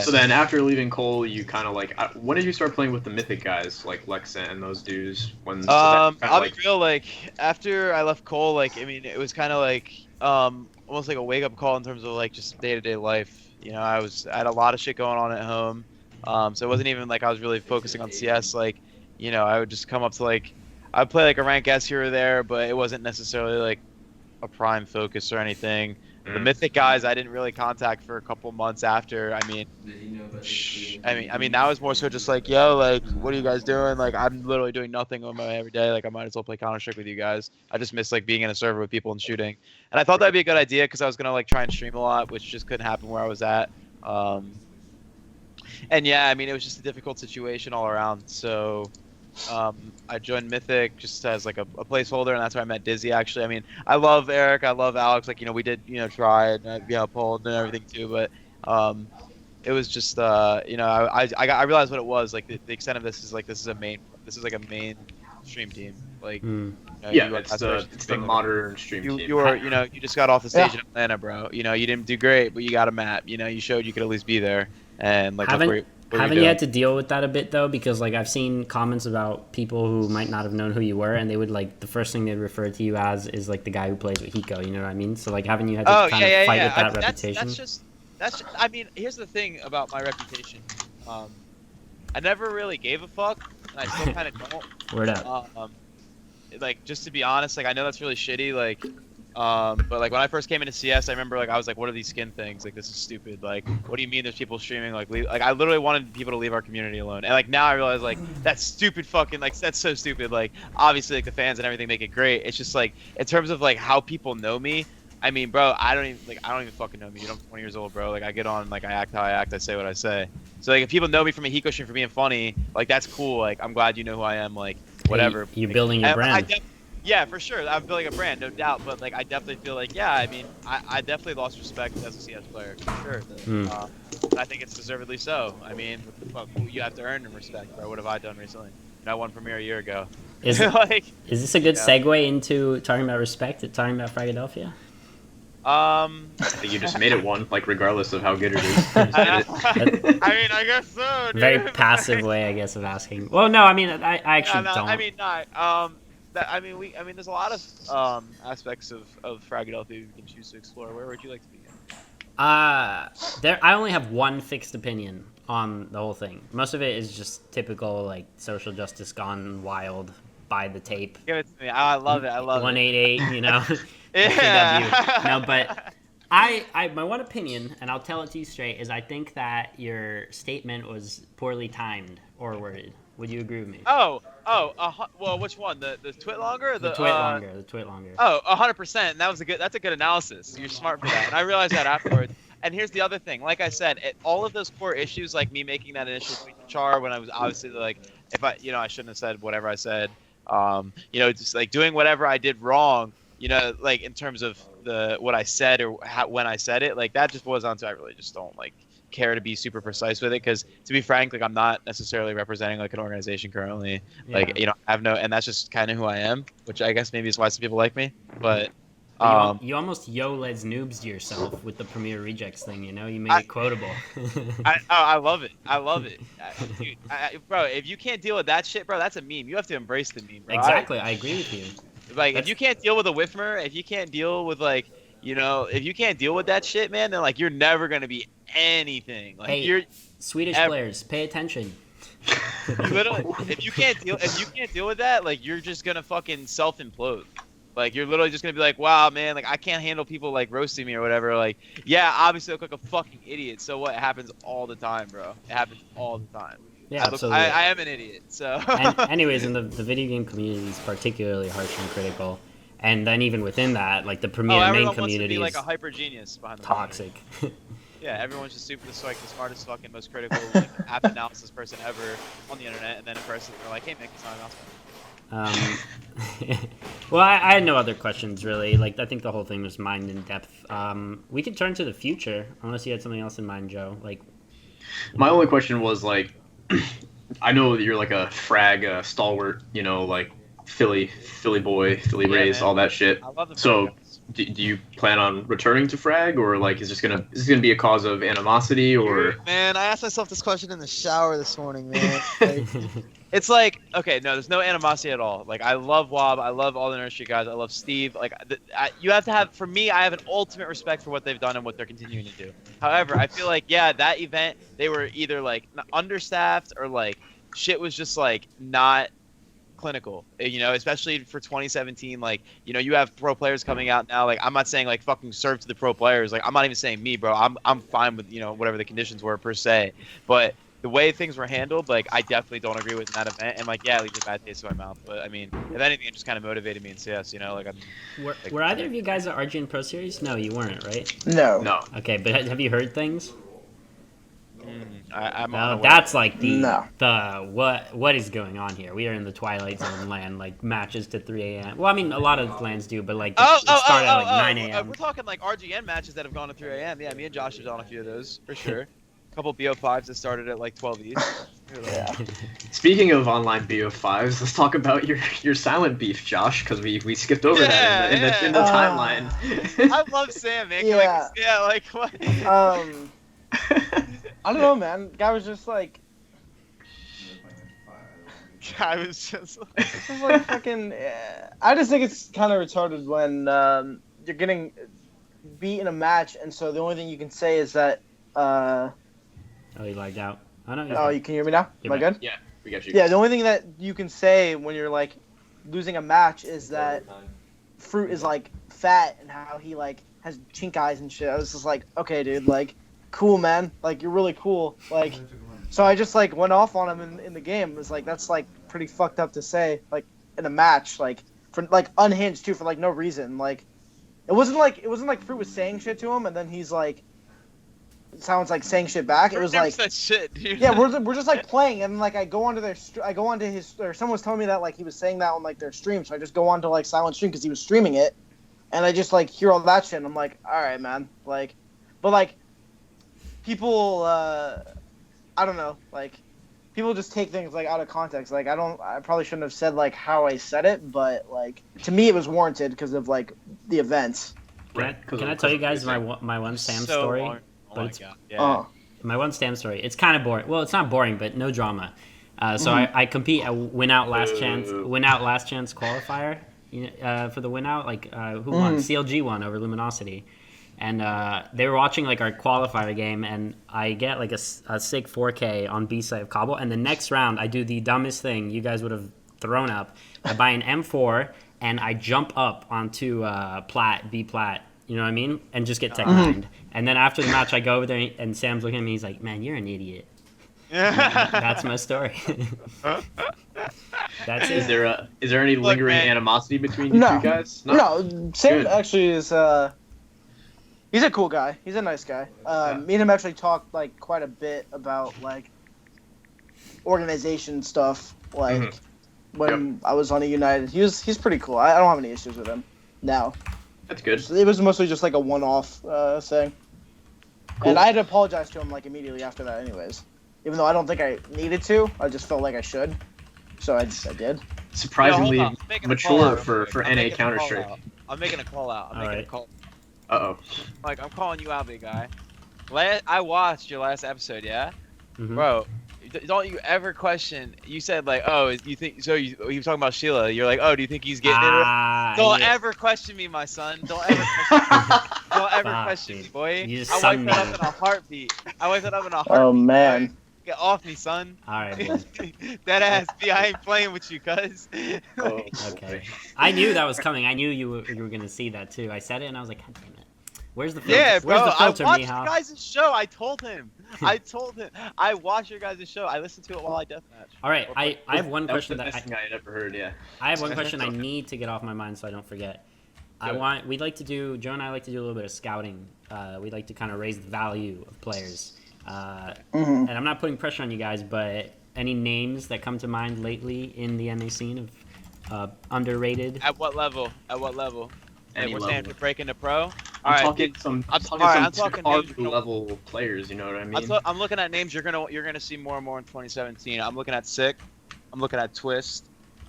So then after leaving Cole, you kind of like when did you start playing with the Mythic guys like Lexa and those dudes? I'll be real. Like after I left Cole, like I mean it was kind of like almost like a wake up call in terms of like just day-to-day life. I had a lot of shit going on at home. So it wasn't even like I was really focusing on CS. Like I would just come up to like I'd play like a rank S here or there, but it wasn't necessarily like a prime focus or anything. The Mythic guys I didn't really contact for a couple months after. I mean that was more so just like, yo, like what are you guys doing? Like I'm literally doing nothing on my every day. Like I might as well play Counter-Strike with you guys. I just miss like being in a server with people and shooting. And I thought that'd be a good idea because I was gonna like try and stream a lot, which just couldn't happen where I was at. And yeah, I mean it was just a difficult situation all around. So I joined Mythic just as like a placeholder, and that's where I met Dizzy. Actually, I mean, I love Eric, I love Alex. Like we did try and pulled and everything too, but it was just I realized what it was. Like the extent of this is like this is like a main stream team. Like it's the modern stream team. You just got off the stage in Atlanta, bro. You didn't do great, but you got a map. You showed you could at least be there, and like haven't you had to deal with that a bit though? Because like I've seen comments about people who might not have known who you were, and they would like the first thing they'd refer to you as is like the guy who plays with Hiko. You know what I mean? So like haven't you had to fight with that reputation? That's I mean, here's the thing about my reputation. I never really gave a fuck, and I still kind of don't. Word up. Like just to be honest, like I know that's really shitty. Like but like when I first came into CS, I remember like I was like, what are these skin things? Like this is stupid. Like what do you mean there's people streaming? Like I literally wanted people to leave our community alone. And like now I realize like that's stupid fucking like that's so stupid. Like obviously like the fans and everything make it great. It's just like in terms of like how people know me. I mean, bro, I don't even fucking know me. I'm 20 years old, bro. Like I get on, like I act how I act, I say what I say. So like if people know me from a Hiko stream for being funny, like that's cool. Like I'm glad you know who I am. Like whatever. You're building your brand. Yeah, for sure. I'm building a brand, no doubt. But like, I definitely feel like, yeah. I mean, I definitely lost respect as a CS player, for sure. I think it's deservedly so. I mean, what the fuck? You have to earn respect, bro. What have I done recently? I won Premier a year ago. Is this a good segue into talking about respect? Talking about Fragadelphia? I think you just made it one, like regardless of how good it is. I mean, I guess so. Dude. Very passive way, I guess, of asking. Well, no, I mean, I actually don't. I mean, not. I mean, there's a lot of aspects of Fragadelphia we can choose to explore. Where would you like to begin? I only have one fixed opinion on the whole thing. Most of it is just typical, like, social justice gone wild by the tape. Give it to me. I love it. 188, you know. Yeah. No, but my one opinion, and I'll tell it to you straight, is I think that your statement was poorly timed or worded. Would you agree with me? Well, which one? The twit longer? Or the twit longer. Oh, 100%. And that's a good analysis. You're smart for that. And I realized that afterwards. And here's the other thing. Like I said, all of those core issues, like me making that initial tweet to Char when I was obviously like, if I shouldn't have said whatever I said. Just like doing whatever I did wrong. Like in terms of what I said or when I said it, like that just boils down to I really just don't like care to be super precise with it because to be frank, like I'm not necessarily representing like an organization currently. Yeah. Like I have no, and that's just kind of who I am, which I guess maybe is why some people like me. But you almost let's noobs to yourself with the Premier rejects thing. You made it quotable. I love it. Dude, bro, if you can't deal with that shit, bro, that's a meme. You have to embrace the meme, bro. Exactly, I agree with you. Like, if you can't deal with a witmer, if you can't deal with like, if you can't deal with that shit, man, then like you're never gonna be anything. Like Hey, Swedish players, pay attention. You literally, if you can't deal with that, like you're just gonna fucking self implode. Like you're literally just gonna be like, wow, man, like I can't handle people like roasting me or whatever. Like, yeah, obviously I look like a fucking idiot. So what? It happens all the time, bro. It happens all the time. Yeah, absolutely. I am an idiot. So. Anyways, in the video game community is particularly harsh and critical, and then even within that, like the Premier main community wants to be like is a hyper genius behind the toxic. Yeah, everyone's just super like the smartest fucking most critical like, app analysis person ever on the internet, and then in person they're like, hey, make this not well, I had no other questions really. Like I think the whole thing was mind in depth. We could turn to the future unless you had something else in mind, Joe. Like, my only question was like, I know that you're like a frag stalwart, like Philly boy, Philly Rays, all that shit. I love the so. Do you plan on returning to frag, or like is this gonna be a cause of animosity, or? Man, I asked myself this question in the shower this morning, man. Like, it's like, okay, no, there's no animosity at all. Like I love Wob, I love all the nursery guys, I love Steve. Like you have to have, for me, I have an ultimate respect for what they've done and what they're continuing to do. However, I feel like that event they were either like understaffed or like shit was just like not clinical, especially for 2017. Like, you have pro players coming out now. Like, I'm not saying like fucking serve to the pro players. Like, I'm not even saying me, bro. I'm fine with whatever the conditions were per se. But the way things were handled, like, I definitely don't agree with that event. And like, yeah, it leaves a bad taste in my mouth. But I mean, if anything, it just kind of motivated me in CS. Like, were either of you guys at RGN Pro Series? No, you weren't, right? No. Okay, but have you heard things? I'm no, that's like the what is going on here? We are in the Twilight Zone land, like matches to 3 a.m. Well, I mean, a lot of lands do, but like it started at like 9 a.m. We're talking like RGN matches that have gone to 3 a.m. Yeah, me and Josh have done a few of those for sure. A couple BO5s that started at like 12 East. Yeah. Speaking of online BO5s, let's talk about your silent beef, Josh, because we skipped over that in the timeline. I love Sam, man. Like what? I don't know, man. Guy was just like. This is like fucking. I just think it's kind of retarded when you're getting beat in a match, and so the only thing you can say is that. Oh, he lagged out. Oh, you can hear me now? Am I good? Yeah, we got you. Yeah, the only thing that you can say when you're like losing a match is that Fruit is like fat and how he like has chink eyes and shit. I was just like, okay, dude, like. Cool, man. Like, you're really cool. Like, so I just like went off on him in the game. It was like, that's like pretty fucked up to say, like in a match, like for like unhinged too, for like no reason. Like, it wasn't like Fruit was saying shit to him and then he's like, it sounds like saying shit back. It was like that shit, dude. Yeah, we're just like playing and like I go onto his, or someone was telling me that like he was saying that on like their stream, so I just go on to like silent stream because he was streaming it, and I just like hear all that shit and I'm like, all right, man, like, but like. People, I don't know, like, people just take things, like, out of context. Like, I probably shouldn't have said, like, how I said it, but, like, to me it was warranted because of, like, the events. Can I tell you guys my one Sam story? Oh my God. Yeah. My one Sam story. It's kind of boring. Well, it's not boring, but no drama. So I compete. I win out last chance qualifier for the win out. Like, who won? CLG won over Luminosity. And they were watching like our qualifier game, and I get like a sick 4K on B side of Cobble. And the next round, I do the dumbest thing you guys would have thrown up. I buy an M4 and I jump up onto B plat. You know what I mean? And just get tech 9'd. And then after the match, I go over there and Sam's looking at me. He's like, "Man, you're an idiot." That's my story. That's it. Is there any lingering animosity between you two guys? No. Sam actually is. He's a cool guy. He's a nice guy. Me and him actually talked like quite a bit about like organization stuff. Like when I was on a United, he's pretty cool. I don't have any issues with him now. That's good. It was mostly just like a one-off thing. Cool. And I had to apologize to him like immediately after that, anyways. Even though I don't think I needed to, I just felt like I should. So I did. Surprisingly mature for NA Counter-Strike. I'm making a call out. I'm making a call. Uh-oh. Like, I'm calling you out, big guy. I watched your last episode, yeah? Mm-hmm. Bro, don't you ever question. You said like, oh, you think so? You were talking about Sheila. You're like, oh, do you think he's getting it? Don't ever question me, my son. Don't ever question me, boy. You just I wipe sunned that me. up in a heartbeat. I wipe that up in a heartbeat. Oh man. Boy. Get off me, son. All right, boy. That ass B, I ain't playing with you, cuz. Oh, Okay. I knew that was coming. I knew you were gonna see that too. I said it and I was like, God damn it. Where's the filter? Yeah, bro. Where's the filter, I watched Mihal? your guys' show. I told him. I watched your guys' show. I listened to it while I deathmatch. All right, I have one that was question the that best thing I had ever heard. Yeah. I have one question I need to get off my mind so I don't forget. We'd like to do, Joe and I like to do a little bit of scouting. We'd like to kind of raise the value of players. And I'm not putting pressure on you guys, but any names that come to mind lately in the NA scene of underrated? At what level? At what level? Any we're level. saying to break into pro. I'm talking some level players. You know what I mean? I'm looking at names you're gonna see more and more in 2017. I'm looking at Sick. I'm looking at Twist.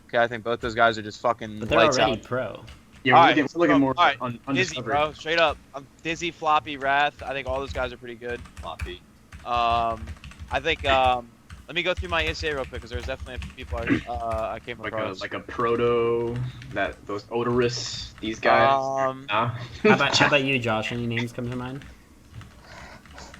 Okay, I think both those guys are just fucking But they're lights already out. pro. Yeah, we're looking more All right, on Dizzy, bro, straight up. Dizzy, Floppy, Wrath. I think all those guys are pretty good. Floppy. I think. Let me go through my ESEA real quick because there's definitely a few people I came across. Like a Proto, those Odorous, these guys. How about you, Josh? Any names come to mind?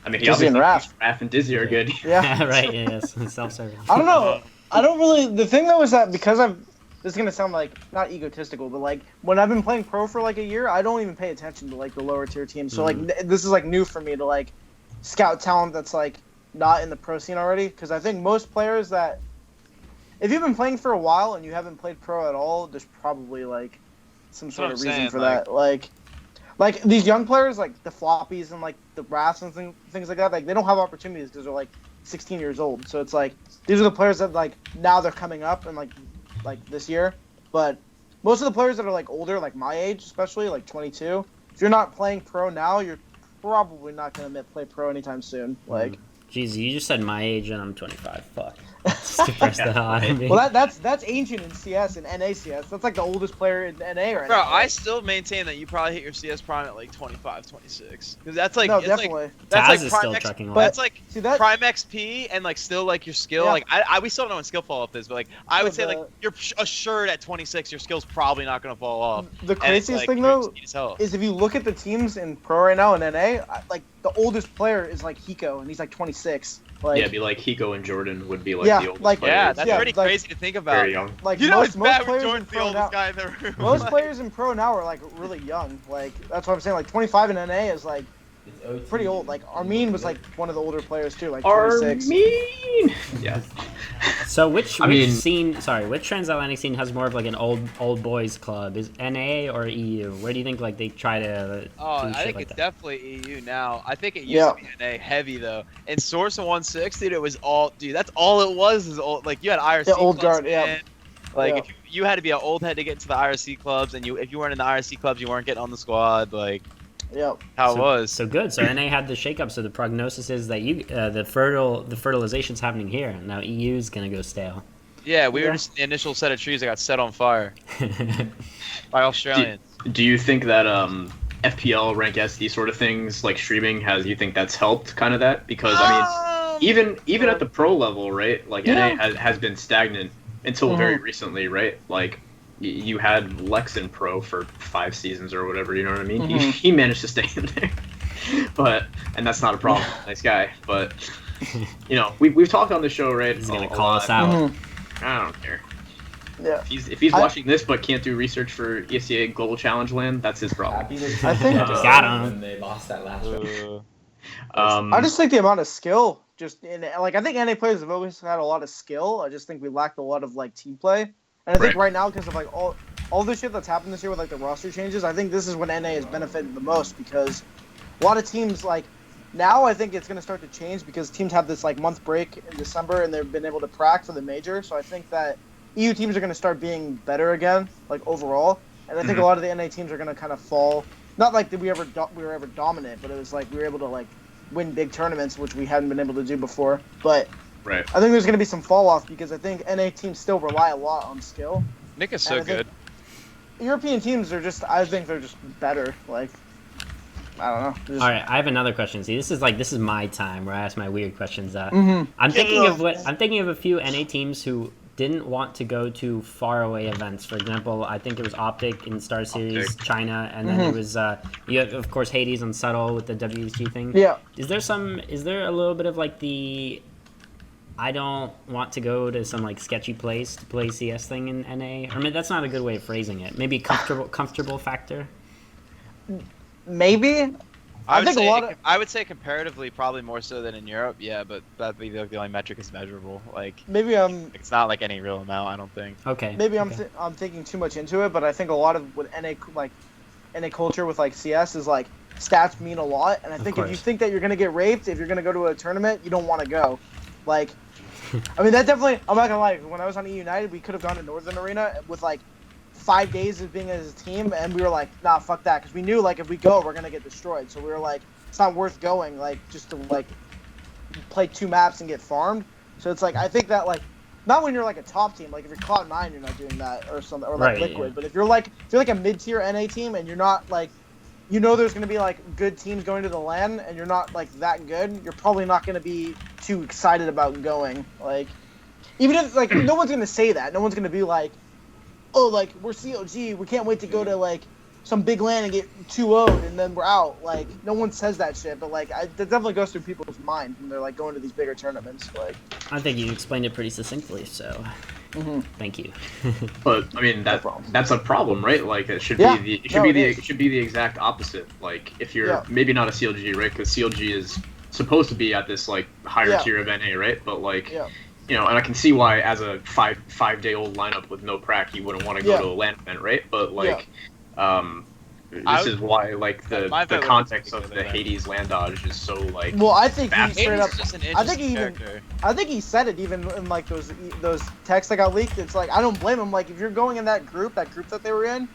I mean, Dizzy and Raph. Raph and Dizzy are good. Yeah. Right. Yes. Self-serving. I don't know. I don't really. The thing though is that because this is gonna sound like not egotistical, but like when I've been playing pro for like a year, I don't even pay attention to like the lower tier teams. So like this is like new for me to like scout talent that's like not in the pro scene already. Because I think most players that if you've been playing for a while and you haven't played pro at all, there's probably like some sort of reason for that. Like these young players, like the Floppies and like the Wraths and things like that, like they don't have opportunities because they're like 16 years old. So it's like these are the players that like now they're coming up and like this year. But most of the players that are like older, like my age especially, like 22, if you're not playing pro now, you're probably not gonna play pro anytime soon. Like, Jeez, you just said my age and I'm 25. Fuck. Just depressed the hell out of me. well, that's ancient in CS and NA CS. That's like the oldest player in NA right Bro, now. I still maintain that you probably hit your CS prime at like 25, 26. Because that's like no, it's definitely. like that's Taz like is prime still X, trucking but- that's like See that? prime XP and like still like your skill. Yeah. Like we still don't know when skill fall off is, but like I would say like you're assured at 26 your skill's probably not gonna fall off. The craziest thing though is if you look at the teams in pro right now in NA, like the oldest player is like Hiko and he's like 26. Like, Yeah, it'd be like Hiko and Jordan would be like Yeah, the oldest like- players. Yeah, that's Yeah, pretty like- crazy to think about. Very young. like You know most it's bad when players in Jordan's the pro oldest now, guy in the room. most Like, players in pro now are like really young. Like that's what I'm saying. Like 25 in NA is like pretty old. Like Armin was like one of the older players too, like 26. Armin! Yeah. So which mean- which transatlantic scene has more of like an old boys club? Is NA or EU? Where do you think like they try to Oh, do I shit think like it's that? definitely EU now. I think it used Yeah. to be NA heavy though. In Source and 1/6, dude, it was all, dude. That's all it was. Is old. Like you had IRC. Yeah, old clubs, guard, yeah. man. Like Yeah. if you had to be an old head to get into the IRC clubs, and if you weren't in the IRC clubs, you weren't getting on the squad. Like Yep. how it was. So good. So NA had the shakeup. So the prognosis is that the fertilization's happening here. Now EU's gonna go stale. Yeah, we were Yeah. just the initial set of trees that got set on fire by Australians. Do you think that FPL, Rank S, these sort of things, like streaming, you think that's helped kind of that? Because, I mean, even at the pro level, right? Like, Yeah. NA has been stagnant until very recently, right? Like, you had Lex in pro for 5 seasons or whatever, you know what I mean? He managed to stay in there. And that's not a problem. Nice guy. But, you know, we've talked on the show, right? He's gonna a call lot. us out. I don't care. Yeah. If he's watching this but can't do research for ESEA Global Challenge Land, that's his problem. I think Got him. When they lost that last round. I just think the amount of skill, just in like I think NA players have always had a lot of skill. I just think we lacked a lot of like team play, and I think right now because of like all the shit that's happened this year with like the roster changes, I think this is when NA has benefited the most because a lot of teams like now I think it's gonna start to change because teams have this like month break in December and they've been able to prac for the major, so I think that EU teams are gonna start being better again, like overall, and I think a lot of the NA teams are gonna kind of fall. Not like that we were ever dominant, but it was like we were able to like win big tournaments, which we hadn't been able to do before. But Right. I think there's going to be some fall off because I think NA teams still rely a lot on skill. Nick is so And I think good. European teams are just, I think they're just better. Like, I don't know. Just, All right, I have another question. See, this is my time where I ask my weird questions. Mhm. I'm thinking of a few NA teams who didn't want to go to faraway events. For example, I think it was Optic in Star Series China, and then it was you have, of course, Hades on Subtle with the WSG thing. Yeah. Is there a little bit of like the I don't want to go to some like sketchy place to play CS thing in NA? I mean, that's not a good way of phrasing it. Maybe comfortable factor. Maybe. I think a lot of. I would say comparatively, probably more so than in Europe. Yeah, but that'd be the only metric is measurable. Like Maybe it's not like any real amount. I don't think. Okay. Maybe I'm thinking too much into it, but I think a lot of with NA culture with like CS is like stats mean a lot, and I think if you think that you're gonna get raped if you're gonna go to a tournament, you don't want to go. Like, I mean that definitely. I'm not gonna lie. When I was on E United, we could have gone to Northern Arena with like 5 days of being as a team, and we were like, nah, fuck that, because we knew like if we go, we're gonna get destroyed. So we were like, it's not worth going, like just to like play 2 maps and get farmed. So it's like I think that like not when you're like a top team, like if you're Cloud9, you're not doing that or something, or like Liquid. Yeah. But if you're like a mid-tier NA team and you're not like, you know, there's gonna be like good teams going to the LAN and you're not like that good, you're probably not gonna be too excited about going. Like, even if like no one's gonna say that, no one's gonna be like, oh, like, we're COG, we can't wait to go to, like, some big LAN and get 2-0'd and then we're out. Like, no one says that shit, but, like, that definitely goes through people's mind when they're, like, going to these bigger tournaments. Like, I think you explained it pretty succinctly, so thank you. But, I mean, that's a problem, right? Like, it should be the exact opposite. Like, if you're maybe not a CLG, right? Because CLG is supposed to be at this, like, higher tier of NA, right? But, like... You know, and I can see why, as a five-day-old lineup with no prac, you wouldn't want to go to a LAN event, right? But like, this is why like the context of the Hades LAN dodge is so like. Well, I think he straight up. I think he said it even in like those texts that got leaked. It's like I don't blame him. Like if you're going in that group that they were in,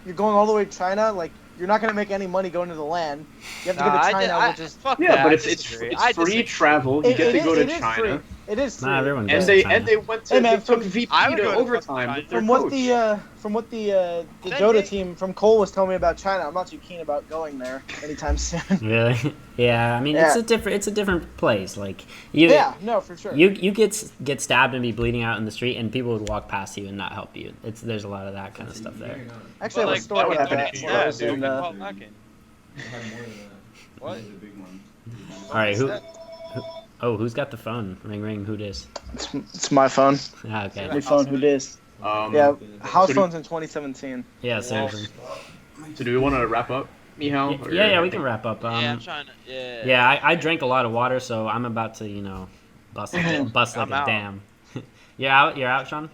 you're going all the way to China. Like you're not gonna make any money going to the LAN. You have to go to China, which is but it's free travel. You get to go to China. It is free. Not everyone and goes they to China. and they went to they took VP to overtime with their coach. From what the Dota team from Cole was telling me about China, I'm not too keen about going there anytime soon. Really? Yeah. I mean, it's a different place. Like you. Yeah. No, for sure. You get stabbed and be bleeding out in the street, and people would walk past you and not help you. There's a lot of that kind of stuff there. Actually, I have a story about that. What? All right. Who's got the phone? Ring ring. Who dis? It's my phone. Ah, okay. My phone. Who dis? House phones in 2017. Yeah, same thing. So do we want to wrap up, Mihal? Yeah, we can wrap up. I'm trying to. Yeah, I drank a lot of water, so I'm about to, bust like a dam. You're out, Sean?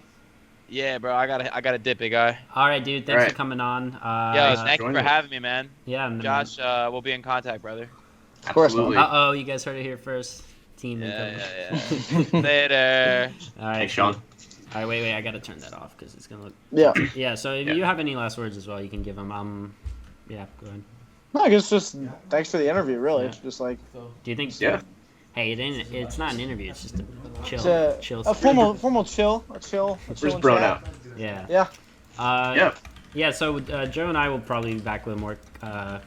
Yeah, bro, I got a dip, big guy. All right, dude. Thanks for coming on. Thank you for having me, man. Yeah, Josh, we'll be in contact, brother. Of course. Uh-oh, you guys heard it here first. Team. Yeah. Later. All right, thanks, Sean. All right, wait. I gotta turn that off because it's gonna look. Yeah. Yeah. So if you have any last words as well, you can give them. Yeah, go ahead. No, I guess just thanks for the interview. Really, just like. Do you think? Yeah. Hey, it's not an interview. It's just a chill. A formal chill. A chill. Just bro out. Yeah. Yeah. Yeah. So Joe and I will probably be back with a more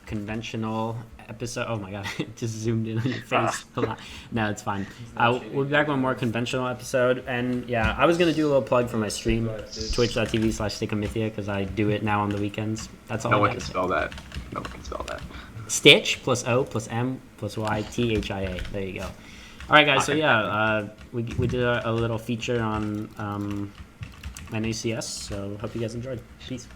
conventional episode. Oh my god, it just zoomed in on your face a lot. No, it's fine. We'll be back with a more conventional episode. And yeah, I was going to do a little plug for my stream, twitch.tv/StichJoe because I do it now on the weekends. That's all. No one can spell that. Stich plus O plus M plus Y THIA. There you go. All right, guys. So yeah, we did a little feature on NACS. So hope you guys enjoyed. Peace.